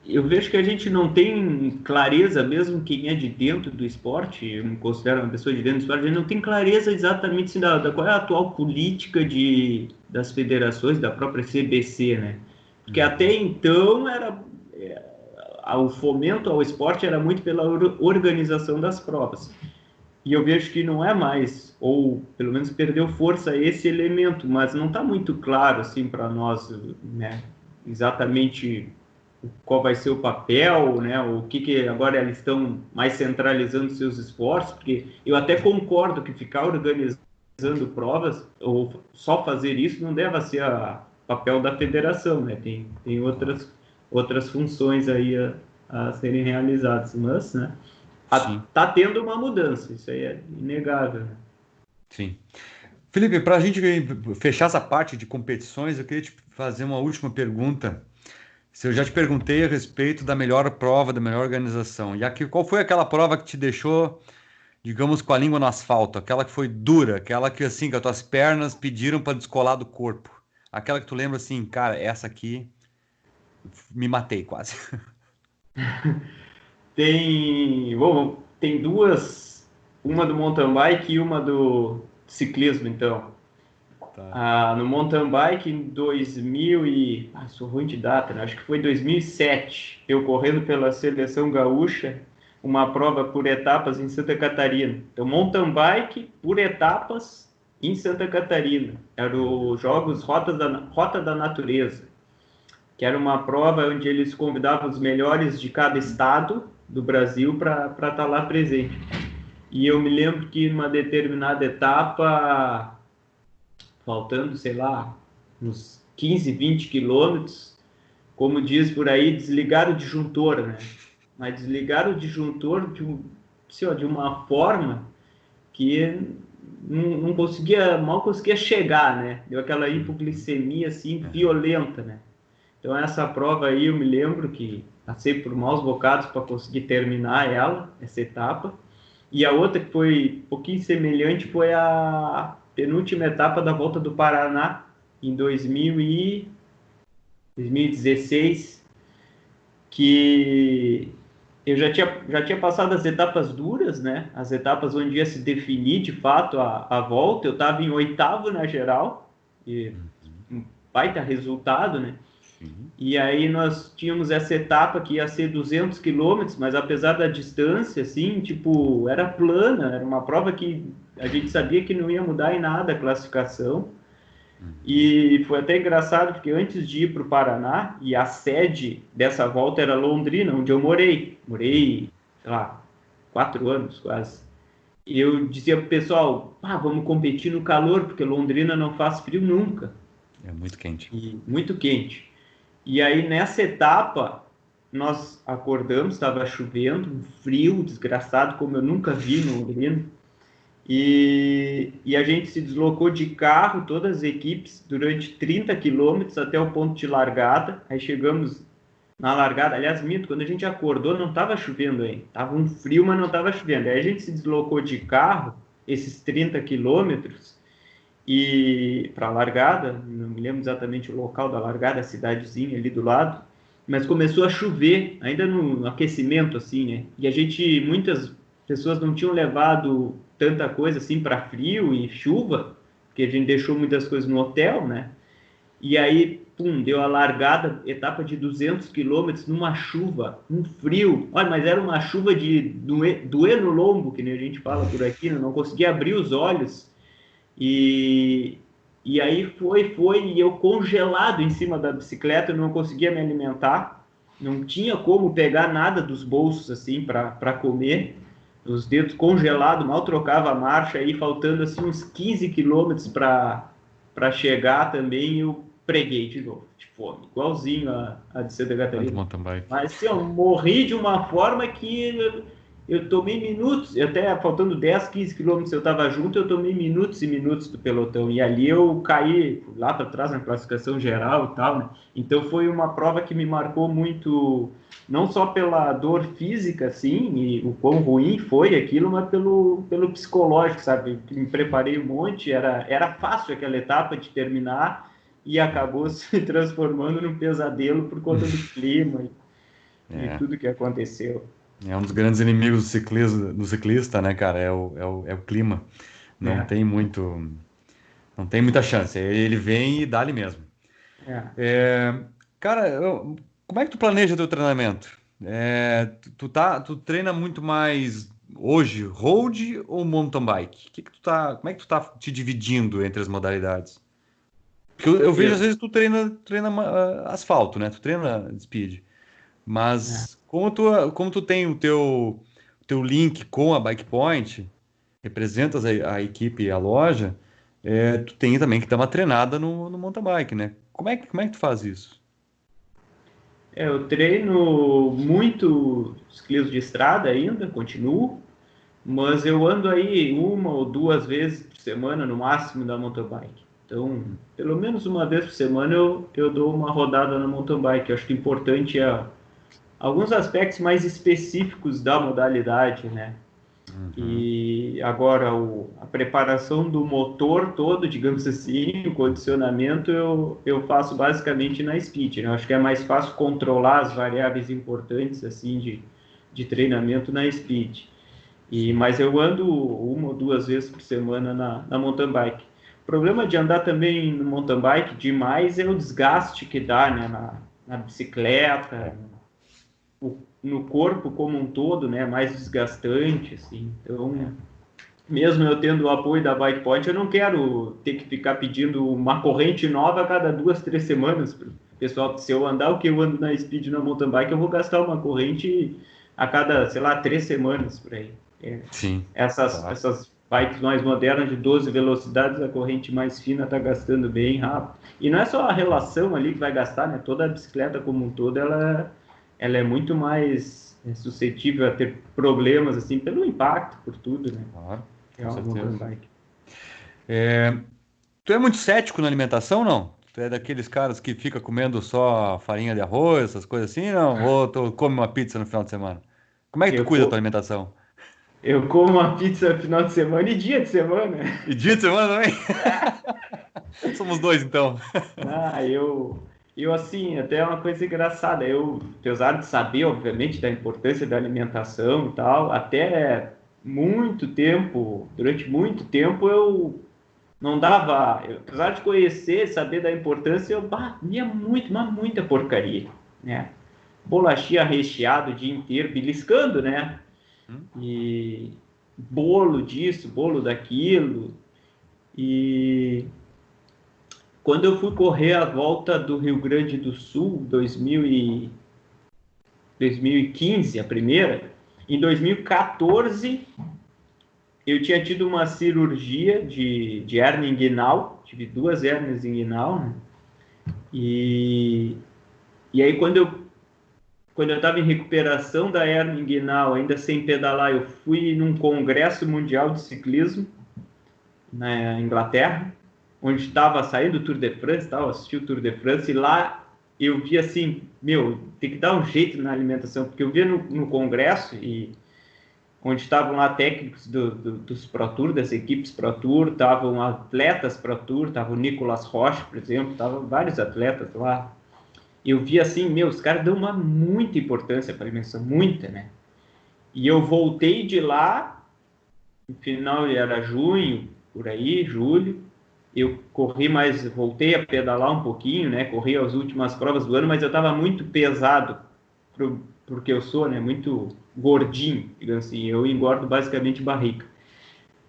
Eu vejo que a gente não tem clareza, mesmo quem é de dentro do esporte, eu me considero uma pessoa de dentro do esporte, a gente não tem clareza exatamente assim, qual é a atual política das federações, da própria CBC, né? Porque até então o fomento ao esporte era muito pela organização das provas. e eu vejo que não é mais, ou pelo menos perdeu força esse elemento, mas não está muito claro assim para nós, né, exatamente qual vai ser o papel, né, o que agora eles estão mais centralizando seus esforços, porque eu até concordo que ficar organizando provas ou só fazer isso não deve ser papel da federação, né, tem outras funções aí a serem realizadas, mas, né, Sim, tá tendo uma mudança, isso aí é inegável, né? sim. Felipe, para a gente fechar essa parte de competições, eu queria te fazer uma última pergunta. Se eu já te perguntei a respeito da melhor prova, da melhor organização, e aqui, qual foi aquela prova que te deixou, digamos, com a língua no asfalto? Aquela que foi dura, aquela que, assim, que as tuas pernas pediram para descolar do corpo? Aquela que tu lembra assim, cara, essa aqui me matei quase. Tem duas, uma do mountain bike e uma do ciclismo, então. Tá. No mountain bike, em 2000 e... sou ruim de data, né? Acho que foi 2007, eu correndo pela Seleção Gaúcha, uma prova por etapas em Santa Catarina. Então, mountain bike por etapas em Santa Catarina. Era os Jogos Rota da Natureza, que era uma prova onde eles convidavam os melhores de cada estado do Brasil para estar lá presente. E eu me lembro que numa determinada etapa, faltando, sei lá, uns 15, 20 quilômetros, como diz por aí, desligaram o disjuntor, né? Mas desligaram o disjuntor de uma forma que não conseguia, mal conseguia chegar, né? Deu aquela hipoglicemia assim violenta, né? Então essa prova aí eu me lembro que passei por maus bocados para conseguir terminar ela, essa etapa. E a outra que foi um pouquinho semelhante foi a penúltima etapa da Volta do Paraná em 2016, que eu já tinha passado as etapas duras, né? As etapas onde ia se definir de fato a volta. Eu estava em oitavo na geral, e um baita resultado, né? Sim. E aí nós tínhamos essa etapa que ia ser 200 quilômetros, mas apesar da distância, assim, tipo, era plana, era uma prova que a gente sabia que não ia mudar em nada a classificação. E foi até engraçado, porque antes de ir para o Paraná, e a sede dessa volta era Londrina, onde eu morei, sei lá, 4 anos quase. E eu dizia pro pessoal, vamos competir no calor, porque Londrina não faz frio nunca, É muito quente. e muito quente. E aí, nessa etapa, nós acordamos, estava chovendo, um frio desgraçado, como eu nunca vi no Londrina. E a gente se deslocou de carro, todas as equipes, durante 30 quilômetros até o ponto de largada. Aí chegamos na largada. Aliás, minto, quando a gente acordou, não estava chovendo ainda. Estava um frio, mas não estava chovendo. Aí a gente se deslocou de carro, esses 30 quilômetros, e para a largada, não me lembro exatamente o local da largada, a cidadezinha ali do lado, mas começou a chover, ainda no aquecimento, assim, né? E muitas pessoas não tinham levado tanta coisa assim para frio e chuva, porque a gente deixou muitas coisas no hotel, né? E aí, pum, deu a largada, etapa de 200 quilômetros numa chuva, um frio. Olha, mas era uma chuva de doer no lombo, que nem a gente fala por aqui, né? Não conseguia abrir os olhos. E, e aí e eu congelado em cima da bicicleta, eu não conseguia me alimentar, não tinha como pegar nada dos bolsos assim para comer, os dedos congelados, mal trocava a marcha, aí faltando assim uns 15 quilômetros para chegar também, eu preguei de novo, de fome, igualzinho a de Santa A de Catarina. mountain bike. Mas assim, eu morri de uma forma que eu tomei minutos, até faltando 10, 15 quilômetros eu estava junto, eu tomei minutos e minutos do pelotão, e ali eu caí lá para trás na classificação geral e tal, né? Então foi uma prova que me marcou muito, não só pela dor física, assim, e o quão ruim foi aquilo, mas pelo psicológico, sabe? Me preparei um monte, era fácil aquela etapa de terminar, e acabou se transformando num pesadelo por conta do clima e É, tudo que aconteceu. é um dos grandes inimigos do ciclista, né, cara? É o clima. Não É, tem muito, não tem muita chance. Ele vem e dá-lhe mesmo. é. Cara, como é que tu planeja teu treinamento? Tu treina muito mais hoje, road ou mountain bike? Como é que tu tá te dividindo entre as modalidades? Porque eu vejo às vezes tu treina asfalto, né? Tu treina speed. É. Mas como tu tem o teu link com a Bike Point, representas a equipe e a loja, tu tem também que dar uma treinada no mountain bike, né? Como é que tu faz isso? Eu treino muito ciclismo de estrada ainda, continuo, mas eu ando aí uma ou duas vezes por semana no máximo na mountain bike. Então, pelo menos uma vez por semana eu dou uma rodada na mountain bike. Eu acho que importante é alguns aspectos mais específicos da modalidade, né? Uhum. E agora a preparação do motor todo, digamos assim, o condicionamento eu faço basicamente na Speed, né? Eu acho que é mais fácil controlar as variáveis importantes assim de treinamento na Speed. Sim. Mas eu ando uma ou duas vezes por semana na mountain bike. O problema de andar também no mountain bike demais é o desgaste que dá, né, na bicicleta, no corpo como um todo, né, mais desgastante, assim. Então, mesmo eu tendo o apoio da Bike Point, eu não quero ter que ficar pedindo uma corrente nova a cada 2, 3 semanas. Pessoal, se eu andar o que eu ando na Speed na mountain bike, eu vou gastar uma corrente a cada, sei lá, 3 semanas por aí. Sim, claro. Essas bikes mais modernas de 12 velocidades, a corrente mais fina está gastando bem rápido. E não é só a relação ali que vai gastar, né? Toda a bicicleta como um todo, ela é muito mais suscetível a ter problemas, assim, pelo impacto, por tudo, né? Claro, É com uma mountain certeza. bike. Tu é muito cético na alimentação, não? Tu é daqueles caras que fica comendo só farinha de arroz, essas coisas assim, não? Ou tu come uma pizza no final de semana? Como é que tu Eu, cuida da tua co alimentação? eu como uma pizza no final de semana e dia de semana. E dia de semana também? Somos dois, então. Eu assim, até é uma coisa engraçada. Eu, apesar de saber, obviamente, da importância da alimentação e tal, até muito tempo, durante muito tempo, eu não dava. Apesar de conhecer, saber da importância, eu comia muito, mas muita porcaria, né? Bolachinha recheado o dia inteiro, beliscando, né? Hum? E bolo disso, bolo daquilo. E quando eu fui correr a volta do Rio Grande do Sul, 2015, a primeira, em 2014 eu tinha tido uma cirurgia de hérnia inguinal, tive 2 hérnias inguinal, né? E, e aí quando eu estava em recuperação da hérnia inguinal, ainda sem pedalar, eu fui num congresso mundial de ciclismo na Inglaterra, onde estava saindo o Tour de France, tal, assisti o Tour de France, e lá eu vi assim, meu, tem que dar um jeito na alimentação, porque eu via no congresso, e onde estavam lá técnicos dos Pro Tour, das equipes Pro Tour, estavam atletas Pro Tour, estava o Nicolas Roche, por exemplo, estavam vários atletas lá. Eu vi assim, meu, os caras dão muita importância para a alimentação, muita, né? E eu voltei de lá, no final era junho, por aí, julho, eu corri mais, voltei a pedalar um pouquinho, né? Corri as últimas provas do ano, mas eu estava muito pesado porque eu sou, né? Muito gordinho, digamos assim. Eu engordo basicamente barriga.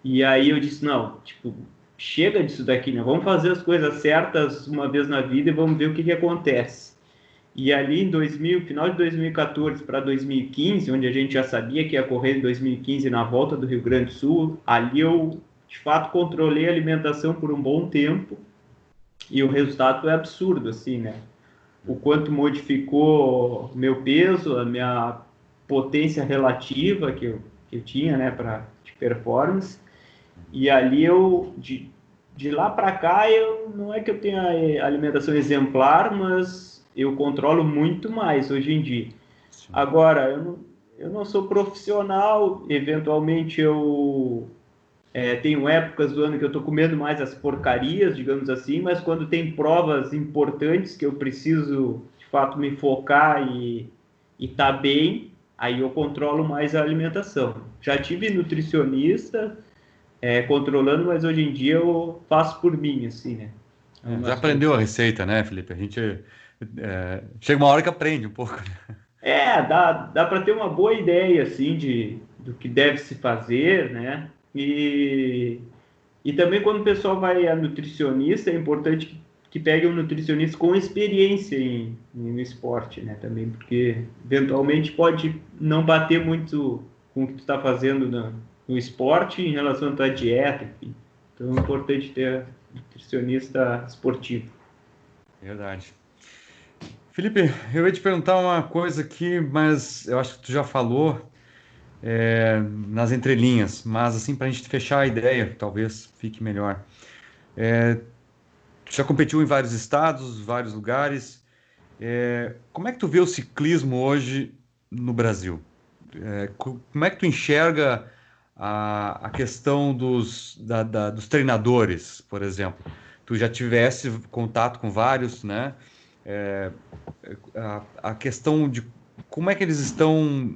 E aí eu disse, não, tipo, chega disso daqui, né? Vamos fazer as coisas certas uma vez na vida e vamos ver o que acontece. E ali em 2000, final de 2014 para 2015, onde a gente já sabia que ia correr em 2015 na volta do Rio Grande do Sul, ali eu, de fato, controlei a alimentação por um bom tempo e o resultado é absurdo, assim, né? O quanto modificou meu peso, a minha potência relativa que eu tinha, né, de performance. E ali de lá para cá, não é que eu tenha alimentação exemplar, mas eu controlo muito mais hoje em dia. Sim. Agora, eu não sou profissional, eventualmente eu tenho épocas do ano que eu estou comendo mais as porcarias, digamos assim, mas quando tem provas importantes que eu preciso, de fato, me focar e tá bem, aí eu controlo mais a alimentação. Já tive nutricionista controlando, mas hoje em dia eu faço por mim, assim, né? Já Algumas aprendeu a coisas. receita, né, Felipe? A gente chega uma hora que aprende um pouco, né? Dá para ter uma boa ideia, assim, do que deve se fazer, né? E também quando o pessoal vai a nutricionista, é importante que pegue um nutricionista com experiência no esporte, né? Também, porque eventualmente pode não bater muito com o que tu está fazendo no esporte em relação à tua dieta, enfim. Então é importante ter um nutricionista esportivo. Verdade. Felipe, eu ia te perguntar uma coisa aqui, mas eu acho que tu já falou nas entrelinhas, mas assim, para a gente fechar a ideia, talvez fique melhor. Tu já competiu em vários estados, vários lugares. Como é que tu vê o ciclismo hoje no Brasil? Como é que tu enxerga a questão dos treinadores, por exemplo? Tu já tivesse contato com vários, né? É, a questão de como é que eles estão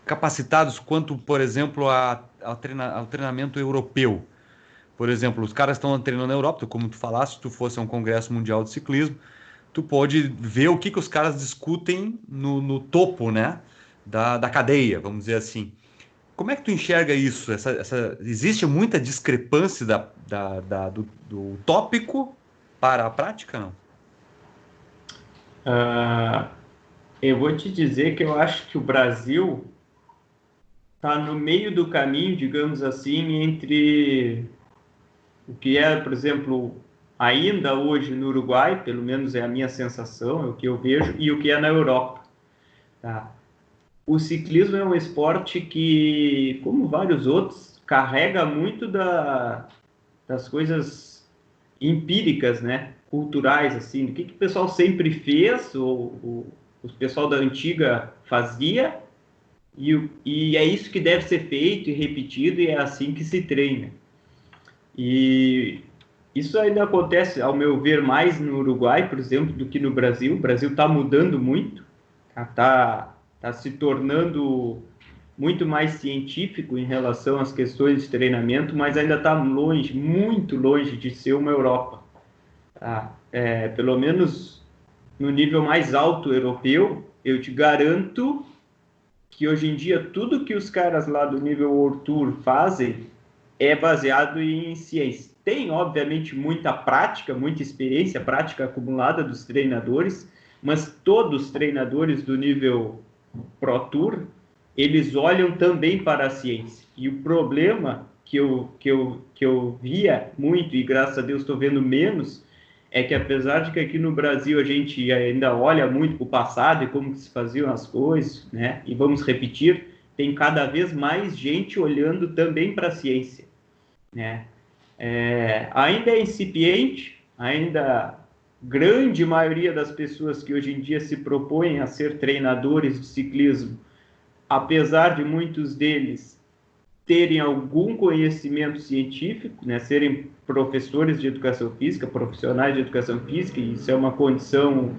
capacitados quanto, por exemplo, ao treinamento europeu. Por exemplo, os caras estão treinando na Europa, como tu falaste, se tu fosse a um congresso mundial de ciclismo, tu pode ver o que os caras discutem no topo, né, da cadeia, vamos dizer assim. Como é que tu enxerga isso? Existe muita discrepância do tópico para a prática, não? Eu vou te dizer que eu acho que o Brasil está no meio do caminho, digamos assim, entre o que é, por exemplo, ainda hoje no Uruguai, pelo menos é a minha sensação, é o que eu vejo, e o que é na Europa. Tá? O ciclismo é um esporte que, como vários outros, carrega muito das coisas empíricas, né? Culturais, assim, do que o pessoal sempre fez, o pessoal da antiga fazia, e é isso que deve ser feito e repetido, e é assim que se treina. E isso ainda acontece, ao meu ver, mais no Uruguai, por exemplo, do que no Brasil. O Brasil está mudando muito, tá se tornando muito mais científico em relação às questões de treinamento, mas ainda está longe, muito longe de ser uma Europa. Tá? Pelo menos no nível mais alto europeu, eu te garanto que hoje em dia tudo que os caras lá do nível World Tour fazem é baseado em ciência. Tem, obviamente, muita prática, muita experiência, prática acumulada dos treinadores, mas todos os treinadores do nível Pro Tour, eles olham também para a ciência. E o problema que eu via muito, e graças a Deus estou vendo menos, é que apesar de que aqui no Brasil a gente ainda olha muito para o passado e como se faziam as coisas, né? E vamos repetir, tem cada vez mais gente olhando também para a ciência, né? Ainda é incipiente, ainda grande maioria das pessoas que hoje em dia se propõem a ser treinadores de ciclismo, apesar de muitos deles terem algum conhecimento científico, né, serem professores de educação física, profissionais de educação física, e isso é uma condição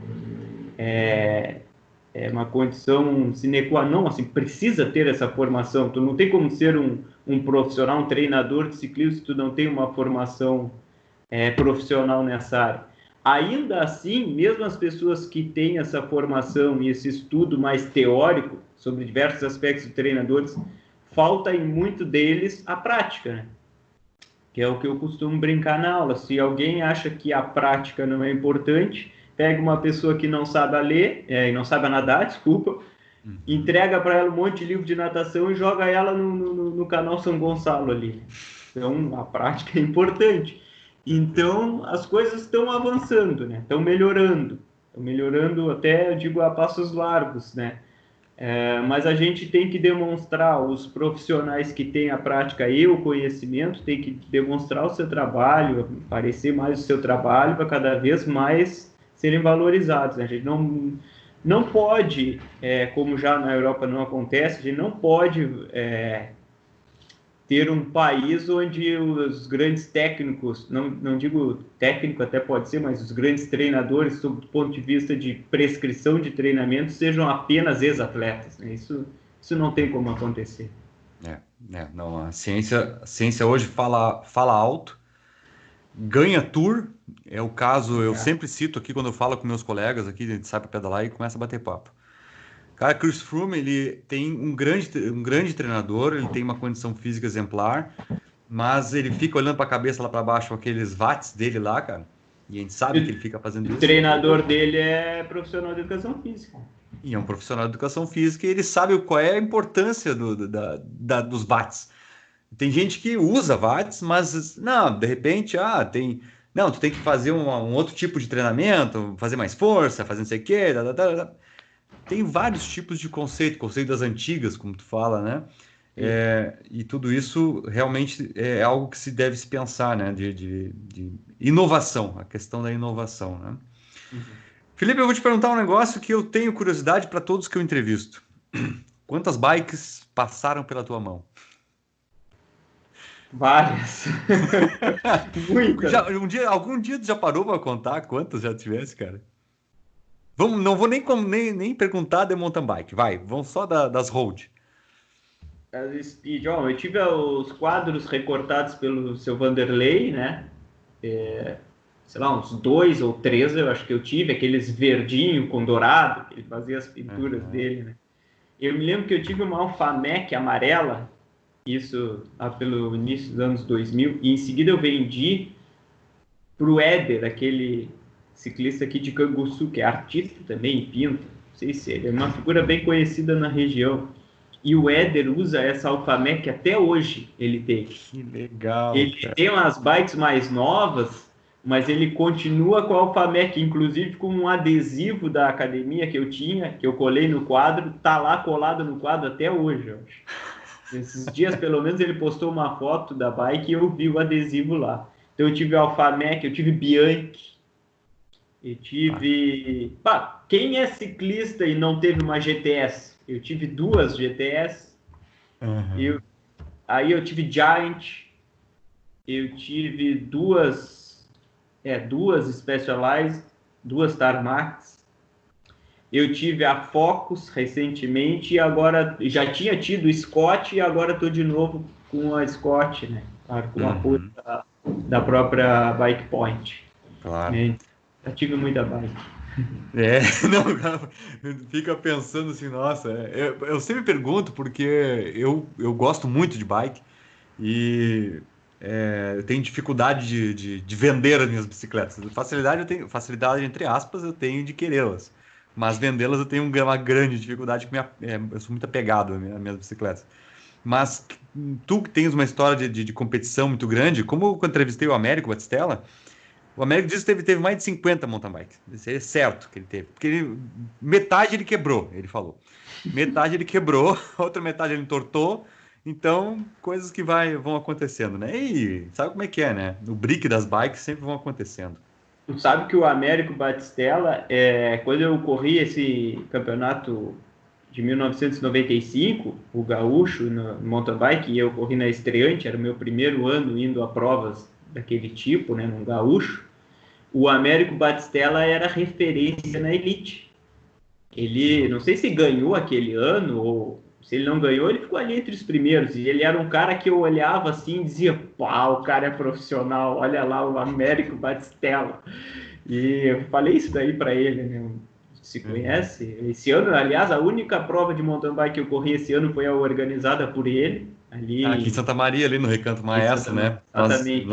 uma condição sine qua non, assim, precisa ter essa formação. Tu não tem como ser um profissional, um treinador de ciclismo se tu não tem uma formação profissional nessa área. Ainda assim, mesmo as pessoas que têm essa formação e esse estudo mais teórico sobre diversos aspectos de treinadores, falta em muito deles a prática, né? Que é o que eu costumo brincar na aula. Se alguém acha que a prática não é importante, pega uma pessoa que não sabe ler, não sabe nadar, desculpa, entrega para ela um monte de livro de natação e joga ela no canal São Gonçalo ali. Então, a prática é importante. Então, as coisas estão avançando, né? Estão melhorando até, eu digo, a passos largos, né? Mas a gente tem que demonstrar, os profissionais que têm a prática e o conhecimento, tem que demonstrar o seu trabalho, aparecer mais o seu trabalho para cada vez mais serem valorizados, né? A gente não pode, como já na Europa não acontece, a gente não pode ter um país onde os grandes técnicos, não digo técnico, até pode ser, mas os grandes treinadores, do ponto de vista de prescrição de treinamento, sejam apenas ex-atletas, né? Isso não tem como acontecer. Não, a ciência hoje fala alto, ganha tour, é o caso, eu sempre cito aqui quando eu falo com meus colegas aqui, a gente sai para pedalar e começa a bater papo. Cara, Chris Froome, ele tem um grande treinador, ele tem uma condição física exemplar, mas ele fica olhando para a cabeça lá para baixo com aqueles watts dele lá, cara. E a gente sabe que ele fica fazendo O isso. treinador dele é profissional de educação física. E é um profissional de educação física e ele sabe qual é a importância dos watts. Tem gente que usa watts, mas não, de repente, não, tu tem que fazer um outro tipo de treinamento, fazer mais força, fazer não sei o quê. Tem vários tipos de conceito das antigas, como tu fala, né? E tudo isso realmente é algo que se deve se pensar, né? De inovação, a questão da inovação, né? Uhum. Felipe, eu vou te perguntar um negócio que eu tenho curiosidade para todos que eu entrevisto. Quantas bikes passaram pela tua mão? Várias. Muitas. Algum dia tu já parou para contar quantas já tivesse, cara? Não vou nem perguntar de mountain bike, vamos só das road. As speed, eu tive os quadros recortados pelo seu Vanderlei, né? Sei lá, uns 2 ou 3 eu acho que eu tive, aqueles verdinho com dourado, que ele fazia as pinturas dele, né? Eu me lembro que eu tive uma Alfa Mech amarela, isso lá pelo início dos anos 2000, e em seguida eu vendi para o Éder, aquele ciclista aqui de Canguçu, que é artista também, pinta, não sei se ele é uma figura bem conhecida na região. E o Éder usa essa Alfa Mech até hoje, ele tem. Que legal, ele cara. tem umas bikes mais novas, mas ele continua com a Alfa Mech, inclusive com um adesivo da academia que eu tinha, que eu colei no quadro, tá lá colado no quadro até hoje, eu acho. Esses dias, pelo menos, ele postou uma foto da bike e eu vi o adesivo lá. Então eu tive Alfa Mech, eu tive Bianchi, eu tive... quem é ciclista e não teve uma GTS? Eu tive 2 GTS, Uhum. aí eu tive Giant, eu tive duas Specialized, 2 Tarmacs, eu tive a Focus recentemente e agora já tinha tido Scott e agora estou de novo com a Scott, né? Claro, com o apoio da própria Bike Point. Claro. Já tive muita bike. Não, cara, fica pensando assim, nossa, eu sempre pergunto porque eu gosto muito de bike e eu tenho dificuldade de vender as minhas bicicletas. Facilidade entre aspas, eu tenho de querê-las, mas vendê-las eu tenho uma grande dificuldade, porque eu sou muito apegado às minhas bicicletas. Mas tu que tens uma história de competição muito grande, como eu entrevistei o Américo Batistella, o Américo disse que teve mais de 50 mountain bikes. Isso é certo que ele teve. Porque metade ele quebrou, ele falou. Metade ele quebrou, outra metade ele entortou. Então, coisas que vão acontecendo, né? E sabe como é que é, né? O brick das bikes sempre vão acontecendo. Tu sabe que o Américo Batistella, quando eu corri esse campeonato de 1995, o Gaúcho no mountain bike, e eu corri na estreante, era o meu primeiro ano indo a provas daquele tipo, né, no Gaúcho, o Américo Batistella era referência na elite. Ele, não sei se ganhou aquele ano, ou se ele não ganhou, ele ficou ali entre os primeiros. E ele era um cara que eu olhava assim e dizia, pá, o cara é profissional, olha lá o Américo Batistella. E eu falei isso daí para ele, né? Se conhece? Esse ano, aliás, a única prova de mountain bike que eu corri esse ano foi a organizada por ele. Aqui em Santa Maria, ali no Recanto Maestro, né? Exatamente.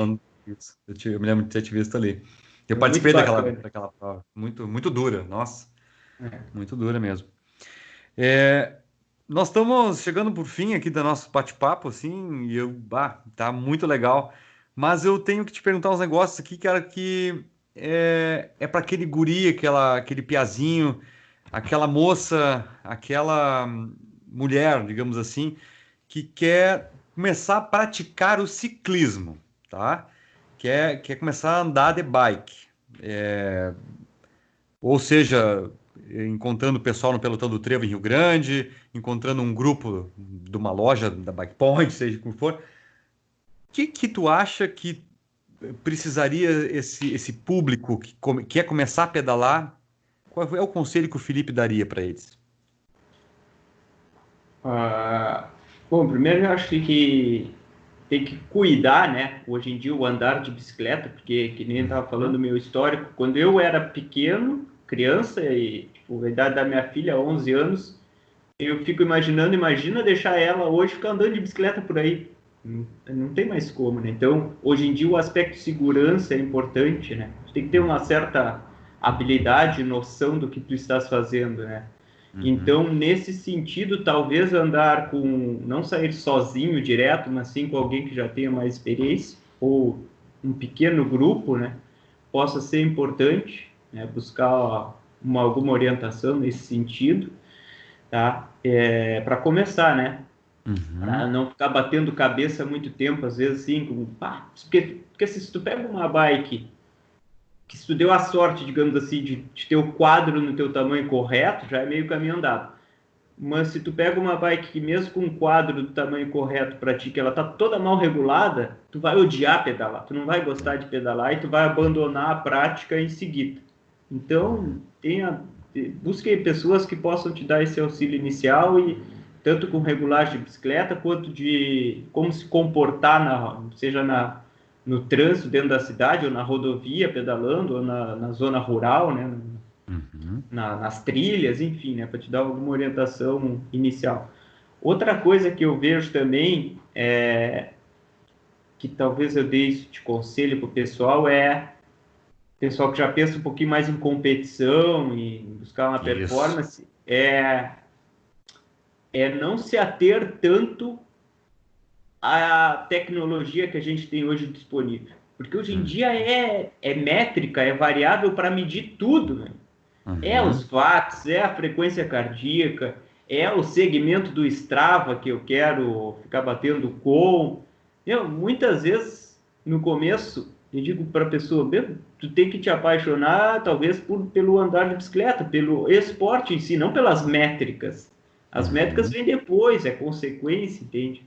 Eu me lembro de ter te visto ali. Eu É muito participei bacana. daquela prova. Muito, muito dura, nossa. É. Muito dura mesmo. Nós estamos chegando por fim aqui do nosso bate-papo, assim, e tá muito legal. Mas eu tenho que te perguntar uns negócios aqui, cara, que é para aquele guri, aquele piazinho, aquela moça, aquela mulher, digamos assim, que quer começar a praticar o ciclismo, tá? Quer começar a andar de bike. Ou seja, encontrando o pessoal no Pelotão do Trevo em Rio Grande, encontrando um grupo de uma loja da Bike Point, seja como for. O que tu acha que precisaria esse público que quer começar a pedalar? Qual é o conselho que o Felipe daria para eles? Bom, primeiro eu acho que tem que cuidar, né? Hoje em dia o andar de bicicleta, porque que nem eu estava falando do meu histórico, quando eu era pequeno, criança, e tipo, a idade da minha filha, 11 anos, eu fico imaginando, imagina deixar ela hoje ficar andando de bicicleta por aí. Não tem mais como, né? Então, hoje em dia, o aspecto de segurança é importante, né? Tu tem que ter uma certa habilidade, noção do que tu estás fazendo, né? Uhum. Então, nesse sentido, talvez andar com, não sair sozinho direto, mas sim com alguém que já tenha mais experiência, ou um pequeno grupo, né? Possa ser importante, né? Buscar alguma orientação nesse sentido, tá? Para começar, né? Para Uhum. não ficar batendo cabeça muito tempo, às vezes assim, como, porque se tu pega uma bike que se tu deu a sorte, digamos assim, de ter o quadro no teu tamanho correto, já é meio caminho andado. Mas se tu pega uma bike que mesmo com um quadro do tamanho correto para ti, que ela tá toda mal regulada, tu vai odiar pedalar, tu não vai gostar de pedalar e tu vai abandonar a prática em seguida. Então, busque pessoas que possam te dar esse auxílio inicial e tanto com regulagem de bicicleta quanto de como se comportar seja no trânsito dentro da cidade ou na rodovia pedalando ou na zona rural, né? Uhum. Nas trilhas, enfim, né, para te dar alguma orientação inicial. Outra coisa que eu vejo também, que talvez eu dê isso de conselho para o pessoal que já pensa um pouquinho mais em competição e buscar uma Isso. performance, é não se ater tanto à tecnologia que a gente tem hoje disponível. Porque hoje em Uhum. dia é métrica, é variável para medir tudo, né? É Uhum. os watts, é a frequência cardíaca, é o segmento do Strava que eu quero ficar batendo com. Muitas vezes, no começo, eu digo para a pessoa, tu tem que te apaixonar, talvez, pelo andar de bicicleta, pelo esporte em si, não pelas métricas. As métricas Uhum. vêm depois, é consequência, entende?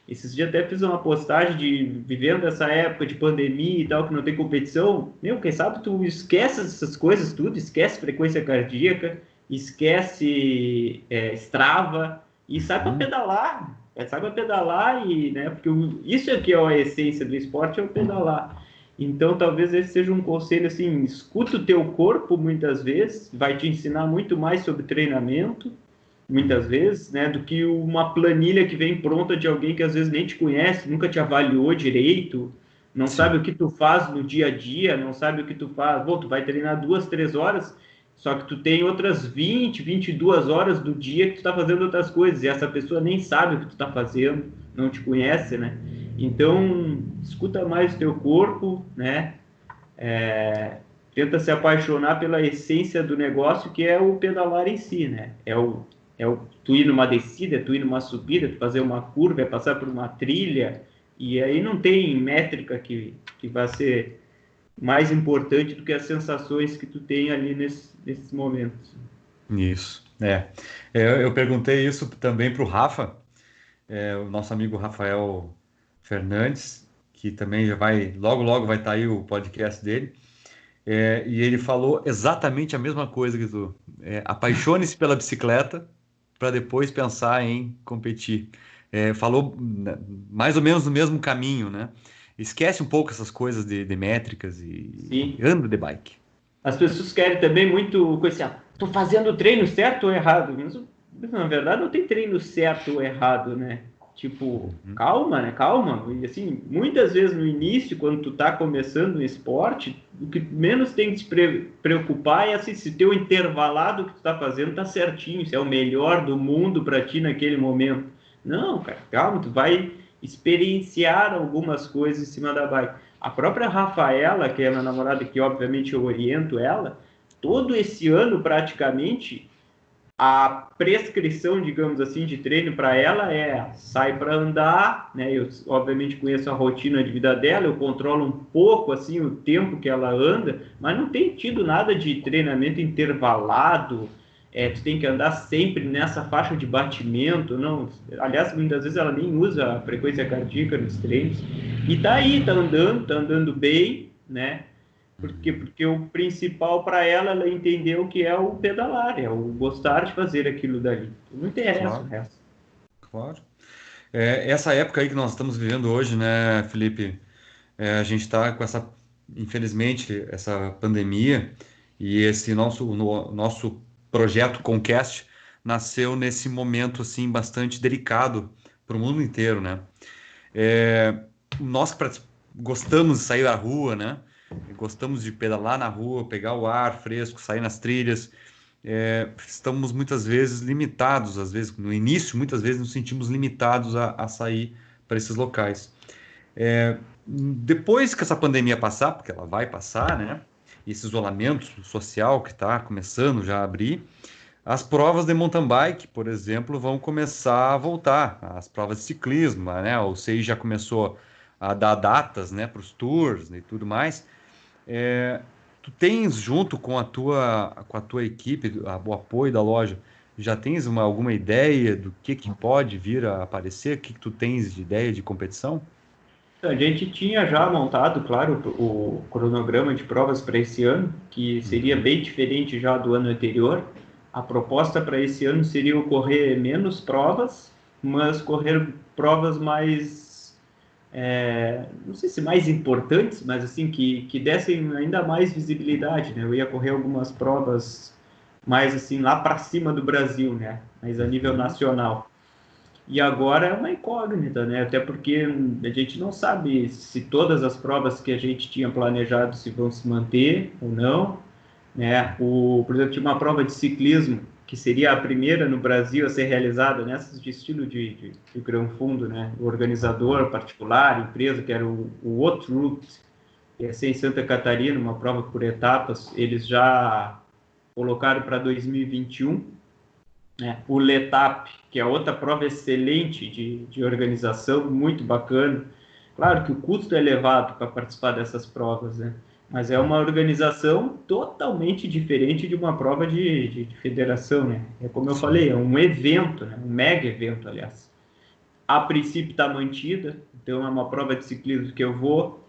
Esses dias até fiz uma postagem de vivendo essa época de pandemia e tal, que não tem competição. Quem sabe tu esquece essas coisas tudo, esquece frequência cardíaca, esquece Strava e sai para Uhum. pedalar. Sai para pedalar e, né, porque isso é que é a essência do esporte, é o pedalar. Então, talvez esse seja um conselho assim, escuta o teu corpo muitas vezes, vai te ensinar muito mais sobre treinamento muitas Uhum. vezes, né, do que uma planilha que vem pronta de alguém que às vezes nem te conhece, nunca te avaliou direito, não sabe Sim. o que tu faz no dia a dia, não sabe o que tu faz. Bom, tu vai treinar 2, 3 horas, só que tu tem outras 20, 22 horas do dia que tu tá fazendo outras coisas, e essa pessoa nem sabe o que tu tá fazendo, não te conhece, né? Então, escuta mais o teu corpo, né? Tenta se apaixonar pela essência do negócio, que é o pedalar em si, né? É o tu ir numa descida, tu ir numa subida, tu fazer uma curva, é passar por uma trilha, e aí não tem métrica que vai ser mais importante do que as sensações que tu tem ali nesses momentos. Isso. Eu perguntei isso também para o Rafa, o nosso amigo Rafael Fernandes, que também já vai, logo, logo vai estar aí o podcast dele. E ele falou exatamente a mesma coisa que tu. Apaixone-se pela bicicleta para depois pensar em competir. Falou né, mais ou menos no mesmo caminho, né? Esquece um pouco essas coisas de métricas e Sim. anda de bike. As pessoas querem também muito coisa assim, tô fazendo o treino certo ou errado? Mas, na verdade não tem treino certo ou errado, né? Tipo, Uhum. calma, né? Calma. E assim, muitas vezes no início, quando tu tá começando no esporte, o que menos tem que te preocupar é assim, se teu intervalado que tu tá fazendo tá certinho, se é o melhor do mundo para ti naquele momento. Não, cara, calma, tu vai experienciar algumas coisas em cima da bike. A própria Rafaela, que é minha namorada, que obviamente eu oriento ela, todo esse ano praticamente a prescrição, digamos assim, de treino para ela é sai para andar, né? Eu obviamente conheço a rotina de vida dela, eu controlo um pouco assim o tempo que ela anda, mas não tem tido nada de treinamento intervalado. Tu tem que andar sempre nessa faixa de batimento, não. Aliás, muitas vezes ela nem usa a frequência cardíaca nos treinos. E tá aí, tá andando bem, né? Por quê? Uhum. Porque o principal para ela, ela entendeu que é o pedalar, é o gostar de fazer aquilo dali. Não interessa o Claro, resto. claro. Essa época aí que nós estamos vivendo hoje, né, Felipe? A gente está com essa, infelizmente, essa pandemia e esse nosso projeto Conquest nasceu nesse momento assim bastante delicado para o mundo inteiro, né? Nós que gostamos de sair à rua, né? Gostamos de pedalar na rua, pegar o ar fresco, sair nas trilhas. Estamos muitas vezes limitados, às vezes no início, muitas vezes nos sentimos limitados a sair para esses locais. Depois que essa pandemia passar, porque ela vai passar, né? Esse isolamento social que está começando já a abrir, as provas de mountain bike, por exemplo, vão começar a voltar. As provas de ciclismo, né? O CI já começou a dar datas, né, para os tours e tudo mais. Tu tens junto com a tua equipe, o apoio da loja, já tens alguma ideia do que pode vir a aparecer? O que tu tens de ideia de competição? A gente tinha já montado, claro, o cronograma de provas para esse ano, que seria bem diferente já do ano anterior. A proposta para esse ano seria correr menos provas, mas correr provas mais, não sei se mais importantes, mas assim, que dessem ainda mais visibilidade, né? Eu ia correr algumas provas mais assim, lá para cima do Brasil, né? Mas a nível nacional. E agora é uma incógnita, né? Até porque a gente não sabe se todas as provas que a gente tinha planejado se vão se manter ou não, né? Por exemplo, tinha uma prova de ciclismo que seria a primeira no Brasil a ser realizada nessas de estilo de grão fundo, né? O organizador particular, empresa, que era o Outroot, que ia ser em Santa Catarina, uma prova por etapas, eles já colocaram para 2021, né? O Letap, que é outra prova excelente de organização, muito bacana. Claro que o custo é elevado para participar dessas provas, né? Mas é uma organização totalmente diferente de uma prova de federação, né? É como eu Sim. falei, é um evento, né? Um mega evento, aliás. A princípio está mantida, então é uma prova de ciclismo que eu vou.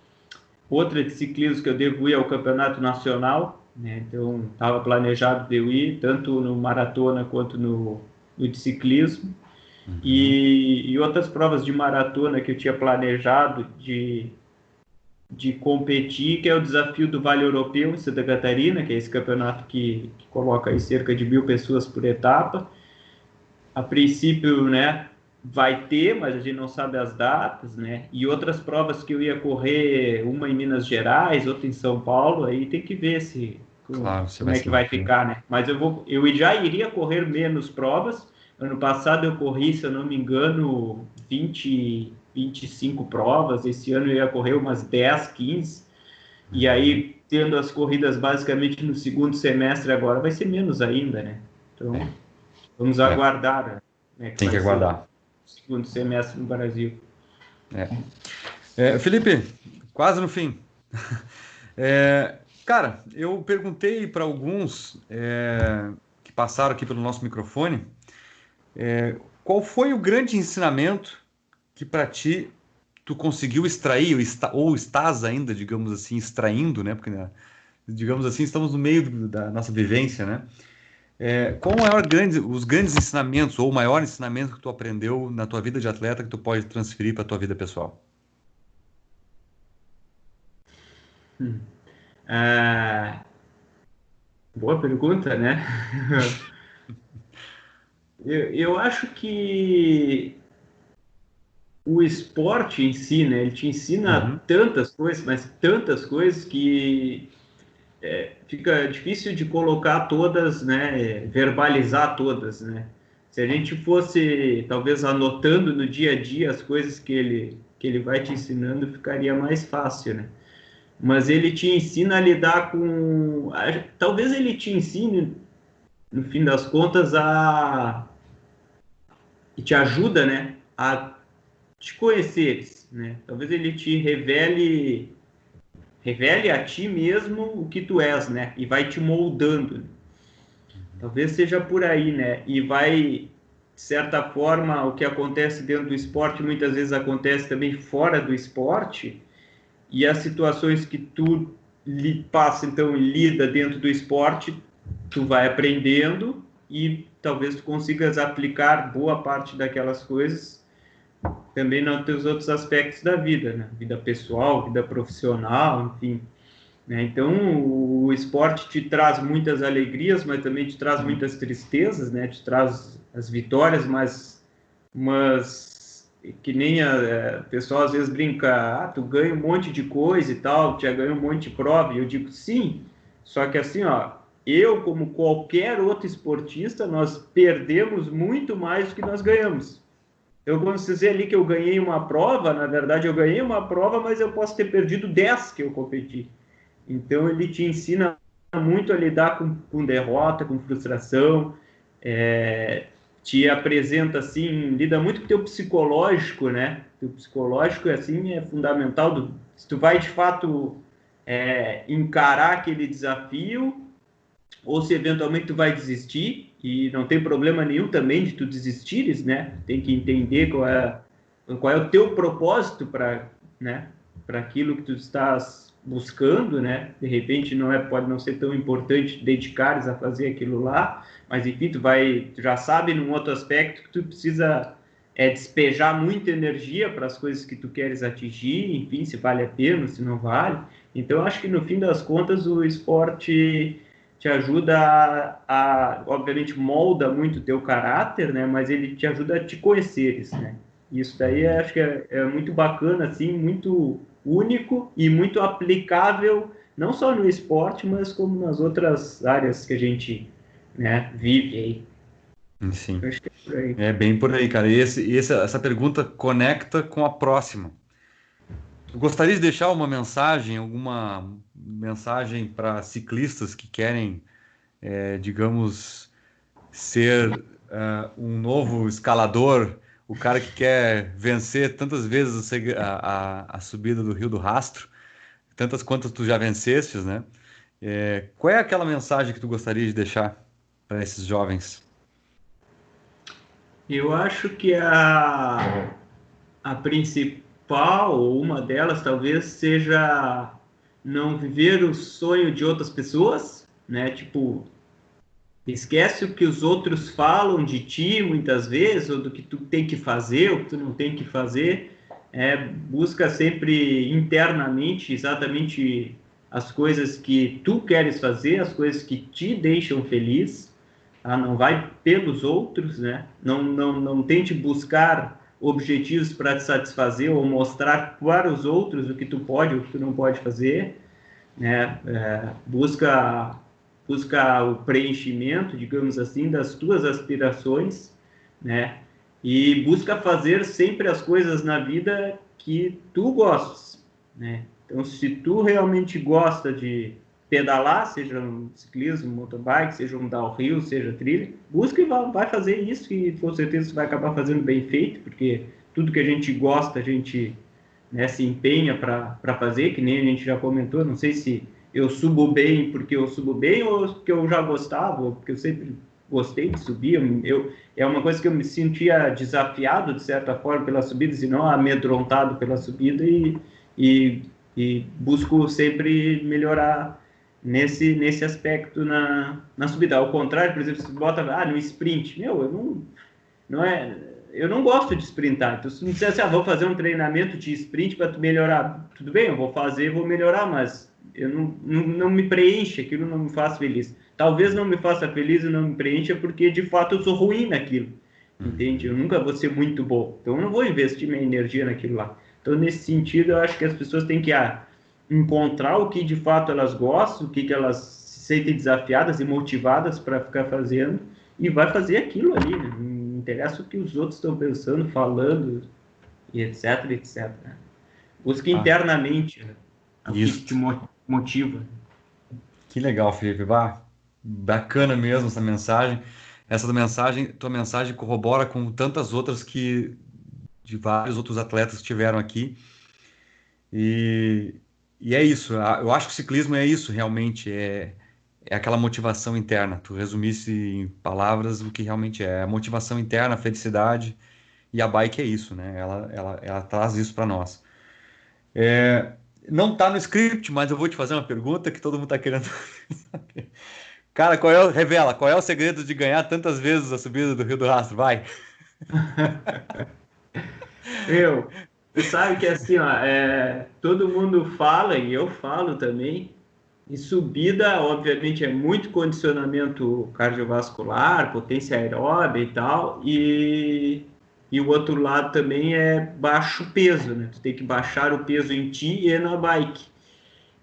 Outra de ciclismo que eu devo ir ao Campeonato Nacional, né? Então estava planejado de eu ir tanto no maratona quanto no de ciclismo. Uhum. E outras provas de maratona que eu tinha planejado de competir, que é o desafio do Vale Europeu em Santa Catarina, que é esse campeonato que coloca aí cerca de 1.000 pessoas por etapa. A princípio, né, vai ter, mas a gente não sabe as datas, né? E outras provas que eu ia correr, uma em Minas Gerais, outra em São Paulo, aí tem que ver se Claro, você como vai é se que vai manter. ficar, né? Mas eu já iria correr menos provas. Ano passado eu corri, se eu não me engano, 25 provas. Esse ano eu ia correr umas 10, 15. E Uhum. aí, tendo as corridas basicamente no segundo semestre agora, vai ser menos ainda, né? Então, É, vamos é, aguardar, né, que tem que vai ser o aguardar. segundo semestre no Brasil. É. Felipe, quase no fim. Cara, eu perguntei para alguns que passaram aqui pelo nosso microfone, qual foi o grande ensinamento que para ti tu conseguiu extrair ou estás ainda, digamos assim, extraindo, né? Porque, né, digamos assim, estamos no meio da nossa vivência, né? Qual o os grandes ensinamentos ou o maior ensinamento que tu aprendeu na tua vida de atleta que tu pode transferir para a tua vida pessoal? Ah, boa pergunta, né? Eu acho que o esporte em si, né, ele te ensina Uhum. tantas coisas, mas tantas coisas que fica difícil de colocar todas, né, verbalizar todas, né? Se a gente fosse, talvez, anotando no dia a dia as coisas que ele vai te ensinando, ficaria mais fácil, né? Mas ele te ensina a lidar com... Talvez ele te ensine, no fim das contas, e te ajuda, né, a te conheceres, né? Talvez ele te revele a ti mesmo o que tu és, né? E vai te moldando. Talvez seja por aí, né? E vai, de certa forma, o que acontece dentro do esporte muitas vezes acontece também fora do esporte, e as situações que tu passa, então, e lida dentro do esporte, tu vai aprendendo e talvez tu consigas aplicar boa parte daquelas coisas também nos teus outros aspectos da vida, né? Vida pessoal, vida profissional, enfim. né? Então, o esporte te traz muitas alegrias, mas também te traz muitas tristezas, né? Te traz as vitórias, mas que nem o pessoal às vezes brinca, tu ganha um monte de coisa e tal, já ganhou um monte de prova, e eu digo sim, só que assim, ó, eu, como qualquer outro esportista, nós perdemos muito mais do que nós ganhamos. Eu quando dizer ali que eu ganhei uma prova, na verdade eu ganhei uma prova, mas eu posso ter perdido 10 que eu competi. Então ele te ensina muito a lidar com derrota, com frustração, te apresenta assim, lida muito com o teu psicológico, né? O psicológico assim é fundamental. Se tu vai de fato encarar aquele desafio ou se eventualmente tu vai desistir, e não tem problema nenhum também de tu desistires, né? Tem que entender qual é o teu propósito para, né, para aquilo que tu estás buscando, né? De repente pode não ser tão importante dedicares a fazer aquilo lá, mas enfim, tu já sabe num outro aspecto que tu precisa despejar muita energia para as coisas que tu queres atingir, enfim, se vale a pena, se não vale. Então, acho que no fim das contas o esporte te ajuda obviamente, molda muito o teu caráter, né? Mas ele te ajuda a te conheceres, né? Isso daí acho que é muito bacana, assim, muito único e muito aplicável, não só no esporte, mas como nas outras áreas que a gente, né, vive aí. Sim, Eu acho que é por aí. é bem por aí, cara. Essa pergunta conecta com a próxima. Tu gostaria de deixar uma mensagem, alguma mensagem para ciclistas que querem, digamos, ser um novo escalador, o cara que quer vencer tantas vezes a subida do Rio do Rastro, tantas quantas tu já vencestes, né? Qual é aquela mensagem que tu gostaria de deixar para esses jovens? Eu acho que a principal, ou uma delas, talvez, seja não viver o sonho de outras pessoas, né? Tipo, esquece o que os outros falam de ti, muitas vezes, ou do que tu tem que fazer, ou que tu não tem que fazer. Busca sempre internamente exatamente as coisas que tu queres fazer, as coisas que te deixam feliz. Tá? Não vai pelos outros, né? Não tente buscar objetivos para te satisfazer ou mostrar para os outros o que tu pode ou o que tu não pode fazer, né? Busca o preenchimento, digamos assim, das tuas aspirações, né? E busca fazer sempre as coisas na vida que tu gostas, né? Então, se tu realmente gosta de pedalar, seja um ciclismo, um motorbike, seja um downhill, seja trilha, busca e vai fazer isso, e com certeza você vai acabar fazendo bem feito, porque tudo que a gente gosta, a gente, né, se empenha para fazer, que nem a gente já comentou. Não sei se eu subo bem porque eu subo bem ou porque eu já gostava, ou porque eu sempre gostei de subir. É uma coisa que eu me sentia desafiado, de certa forma, pelas subidas e não amedrontado pela subida, e, e busco sempre melhorar nesse aspecto na subida. Ao contrário, por exemplo, se bota no sprint, não é, eu não gosto de sprintar. Então, se me disser assim, vou fazer um treinamento de sprint para tu melhorar, tudo bem, eu vou fazer, vou melhorar, mas eu não me preenche, aquilo não me faz feliz. Talvez não me faça feliz e não me preencha porque, de fato, eu sou ruim naquilo, entende? Eu nunca vou ser muito bom, então eu não vou investir minha energia naquilo lá. Então, nesse sentido, eu acho que as pessoas têm que encontrar o que, de fato, elas gostam, o que elas se sentem desafiadas e motivadas para ficar fazendo, e vai fazer aquilo ali, né? Não interessa o que os outros estão pensando, falando, e etc, etc. Busca Ah, internamente, né, o que te isso. motiva. Que legal, Felipe. Bacana mesmo essa mensagem. Tua mensagem corrobora com tantas outras que de vários outros atletas que tiveram aqui. E, e é isso. Eu acho que o ciclismo é isso, realmente. É aquela motivação interna. Tu resumisse em palavras o que realmente é. A motivação interna, a felicidade. E a bike é isso, né? Ela traz isso para nós. Não tá no script, mas eu vou te fazer uma pergunta que todo mundo tá querendo saber. Cara, revela, qual é o segredo de ganhar tantas vezes a subida do Rio do Rastro? Vai. Tu sabe que assim, ó, todo mundo fala, e eu falo também, E subida, obviamente, é muito condicionamento cardiovascular, potência aeróbica e tal, e o outro lado também é baixo peso, né? Tu tem que baixar o peso em ti e na bike.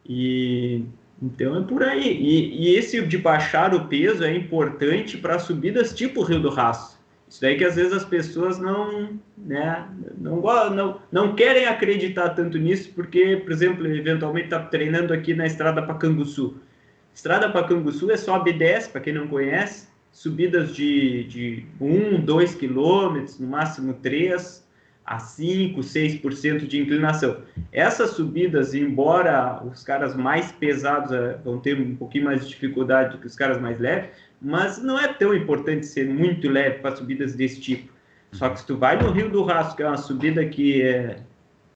E então é por aí. E esse de baixar o peso é importante para subidas tipo Rio do Rastro. Isso daí que às vezes as pessoas não, né, não querem acreditar tanto nisso, porque, por exemplo, eventualmente está treinando aqui na Estrada para Canguçu. Estrada para Canguçu é sobe e desce, para quem não conhece, subidas de 1, 2 quilômetros, no máximo 3 a 5, 6% de inclinação. Essas subidas, embora os caras mais pesados vão ter um pouquinho mais de dificuldade do que os caras mais leves, mas não é tão importante ser muito leve para subidas desse tipo. Só que se tu vai no Rio do Rastro, que é uma subida que é,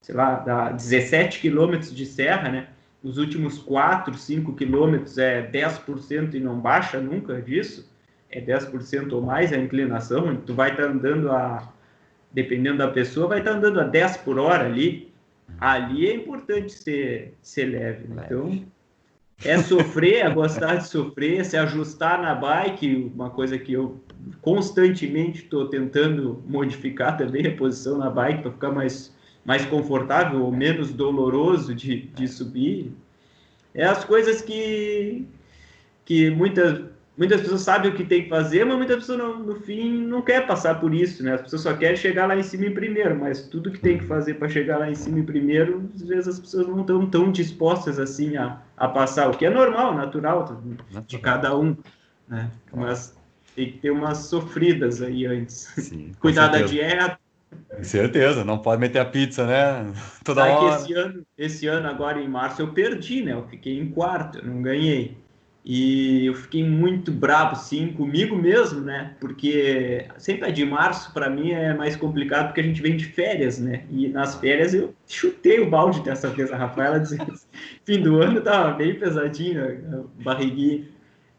sei lá, dá 17 quilômetros de serra, né? Os últimos 4, 5 quilômetros é 10% e não baixa nunca disso, é 10% ou mais a inclinação, tu vai estar andando dependendo da pessoa, vai estar andando a 10 por hora ali. Ali é importante ser leve. Então, é sofrer, é gostar de sofrer, se ajustar na bike, uma coisa que eu constantemente estou tentando modificar também a posição na bike para ficar mais confortável ou menos doloroso de subir. É as coisas que muitas pessoas sabem o que tem que fazer, mas muitas pessoas, no fim, não quer passar por isso, né? As pessoas só querem chegar lá em cima em primeiro, mas tudo que tem que fazer para chegar lá em cima em primeiro, às vezes as pessoas não estão tão dispostas assim a passar, o que é normal, natural, de cada um, né? Claro. Mas tem que ter umas sofridas aí antes. Sim, com Cuidar da certeza. dieta. Com certeza, não pode meter a pizza, né? Toda Sabe que hora. esse ano, agora em março, eu perdi, né? Eu fiquei em quarto, eu não ganhei. E eu fiquei muito bravo, sim, comigo mesmo, né? Porque sempre a de março, para mim, é mais complicado porque a gente vem de férias, né? E nas férias eu chutei o balde dessa vez. A Rafaela disse fim do ano tava bem pesadinho, a barriguinha.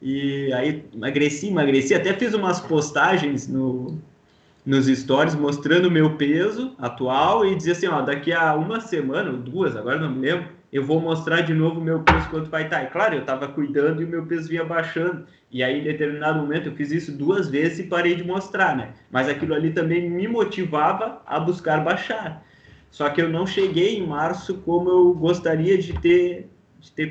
E aí emagreci, até fiz umas postagens nos stories mostrando o meu peso atual e dizer assim, ó, daqui a uma semana ou duas, agora não me lembro, eu vou mostrar de novo o meu peso quanto vai estar. E claro, eu estava cuidando e o meu peso vinha baixando. E aí, em determinado momento, eu fiz isso 2 vezes e parei de mostrar, né? Mas aquilo ali também me motivava a buscar baixar. Só que eu não cheguei em março como eu gostaria de ter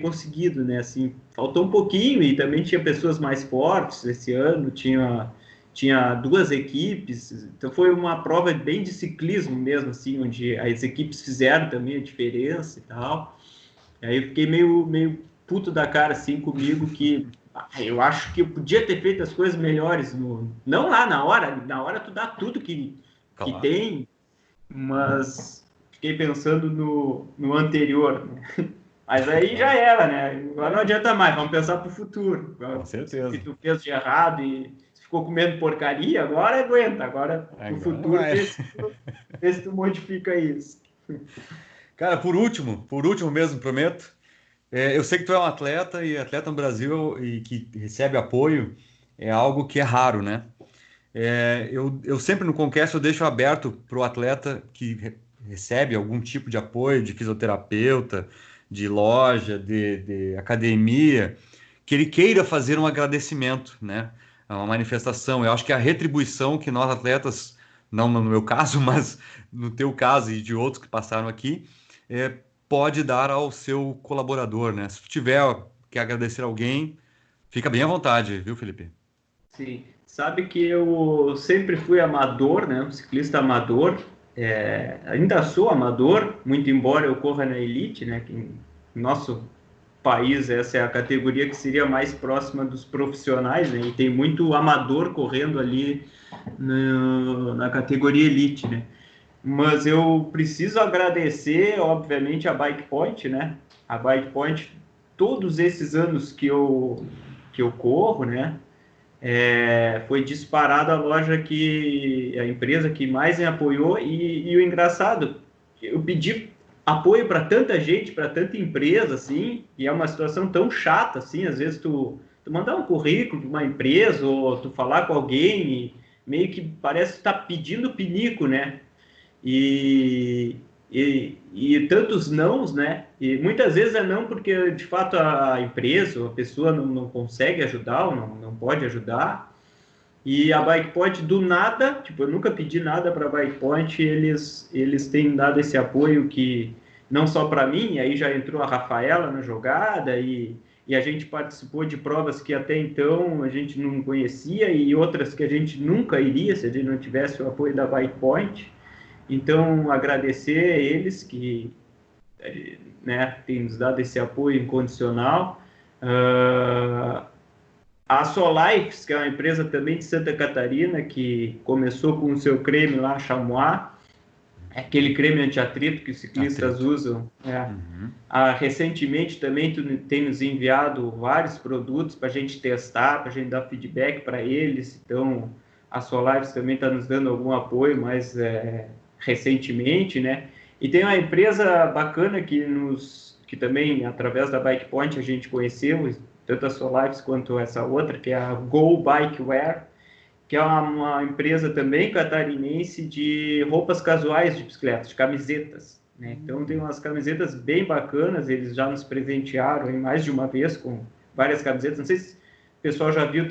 conseguido, né? Assim, faltou um pouquinho e também tinha pessoas mais fortes esse ano, tinha 2 equipes, então foi uma prova bem de ciclismo mesmo, assim, onde as equipes fizeram também a diferença e tal. E aí eu fiquei meio puto da cara, assim, comigo, que eu acho que eu podia ter feito as coisas melhores, não lá na hora tu dá tudo que Claro. tem, mas fiquei pensando no anterior, né? Mas aí já era, né? Agora não adianta mais, vamos pensar para o futuro. Com O que certeza. tu fez de errado e ficou comendo porcaria, agora aguenta. Agora, no Agora futuro, vai. vê se tu modifica isso. Cara, por último mesmo, prometo. Eu sei que tu é um atleta e atleta no Brasil e que recebe apoio é algo que é raro, né? Eu sempre no Conquest eu deixo aberto para o atleta que recebe algum tipo de apoio de fisioterapeuta, de loja, de academia, que ele queira fazer um agradecimento, né? Uma manifestação. Eu acho que a retribuição que nós atletas, não no meu caso, mas no teu caso e de outros que passaram aqui, é, pode dar ao seu colaborador, né? Se tu tiver que agradecer alguém, fica bem à vontade, viu, Felipe? Sim. Sabe que eu sempre fui amador, né? Um ciclista amador. Ainda sou amador, muito embora eu corra na elite, né? Que em nosso país essa é a categoria que seria mais próxima dos profissionais, né? E tem muito amador correndo ali na categoria elite, né? Mas eu preciso agradecer, obviamente, a Bike Point, né? A Bike Point, todos esses anos que eu corro, né? Foi disparada a loja a empresa que mais me apoiou e o engraçado, eu pedi apoio para tanta gente, para tanta empresa, assim, e é uma situação tão chata, assim, às vezes tu mandar um currículo para uma empresa ou tu falar com alguém e meio que parece que tu tá pedindo pinico, né? E, e tantos nãos, né? E muitas vezes é não porque, de fato, a empresa ou a pessoa não consegue ajudar ou não pode ajudar. E a Bikepoint, do nada, tipo, eu nunca pedi nada para a Bikepoint, eles têm dado esse apoio que, não só para mim, aí já entrou a Rafaela na jogada e a gente participou de provas que até então a gente não conhecia e outras que a gente nunca iria se a gente não tivesse o apoio da Bikepoint. Então, agradecer a eles que, né, têm nos dado esse apoio incondicional. A Solifes, que é uma empresa também de Santa Catarina, que começou com o seu creme lá, Chamois, aquele creme anti-atrito que os ciclistas usam. Recentemente também tem nos enviado vários produtos para a gente testar, para a gente dar feedback para eles. Então, a Solifes também está nos dando algum apoio, mas recentemente, né? E tem uma empresa bacana que também, através da Bikepoint, a gente conheceu, tanto a Solifes quanto essa outra, que é a Go Bikewear, que é uma empresa também catarinense de roupas casuais de bicicleta, de camisetas, né? Então tem umas camisetas bem bacanas, eles já nos presentearam em mais de uma vez com várias camisetas. Não sei se o pessoal já viu,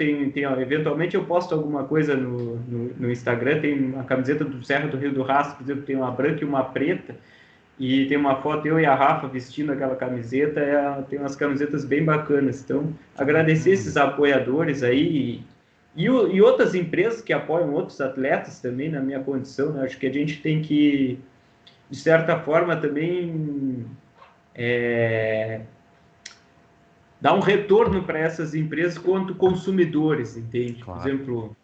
eventualmente eu posto alguma coisa no Instagram, tem uma camiseta do Serra do Rio do Rastro, por exemplo, tem uma branca e uma preta, e tem uma foto eu e a Rafa vestindo aquela camiseta, tem umas camisetas bem bacanas. Então, agradecer esses apoiadores aí e outras empresas que apoiam outros atletas também na minha condição, né? Acho que a gente tem que, de certa forma, também dar um retorno para essas empresas quanto consumidores, entende? Claro. Por exemplo,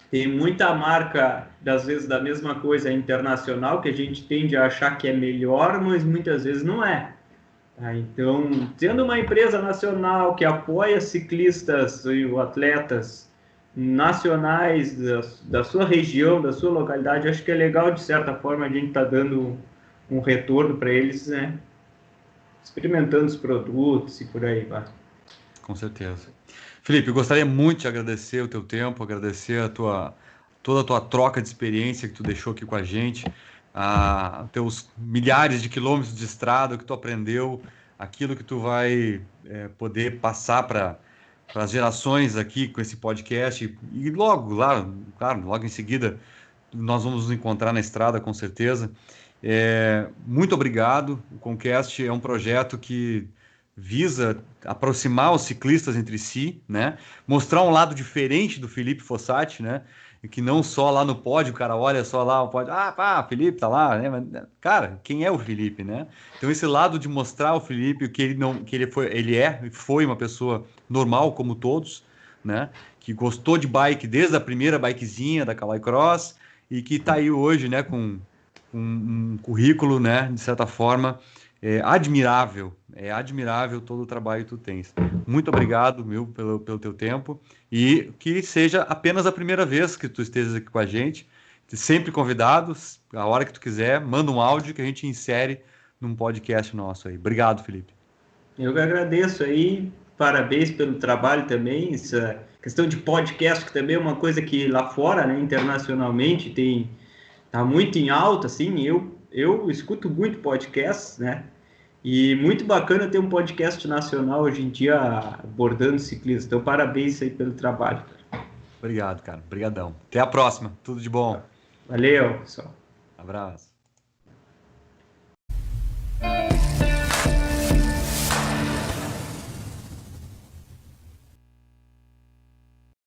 tem muita marca, às vezes, da mesma coisa internacional, que a gente tende a achar que é melhor, mas muitas vezes não é. Então, tendo uma empresa nacional que apoia ciclistas e atletas nacionais da sua região, da sua localidade, acho que é legal, de certa forma, a gente tá dando um retorno para eles, né? Experimentando os produtos e por aí vai. Com certeza. Felipe, eu gostaria muito de agradecer o teu tempo, agradecer toda a tua troca de experiência que tu deixou aqui com a gente, teus milhares de quilômetros de estrada, o que tu aprendeu, aquilo que tu vai poder passar para as gerações aqui com esse podcast. E logo, claro, logo em seguida, nós vamos nos encontrar na estrada, com certeza. Muito obrigado. O Conquest é um projeto que visa aproximar os ciclistas entre si, né? Mostrar um lado diferente do Felipe Fossati, né? E que não só lá no pódio, o cara olha só lá o pódio, Felipe tá lá, né? Mas, cara, quem é o Felipe, né? Então esse lado de mostrar o Felipe que ele foi uma pessoa normal como todos, né? Que gostou de bike desde a primeira bikezinha da Caloi Cross e que tá aí hoje, né? Com um currículo, né? De certa forma admirável. É admirável todo o trabalho que tu tens. Muito obrigado, pelo teu tempo. E que seja apenas a primeira vez que tu estejas aqui com a gente. Sempre convidados, a hora que tu quiser, manda um áudio que a gente insere num podcast nosso aí. Obrigado, Felipe. Eu que agradeço aí, parabéns pelo trabalho também. Essa questão de podcast, que também é uma coisa que lá fora, né, internacionalmente, tá muito em alta, assim. Eu escuto muito podcasts, né? E muito bacana ter um podcast nacional hoje em dia abordando ciclismo. Então, parabéns aí pelo trabalho. Obrigado, cara. Obrigadão. Até a próxima. Tudo de bom. Valeu, pessoal. Abraço.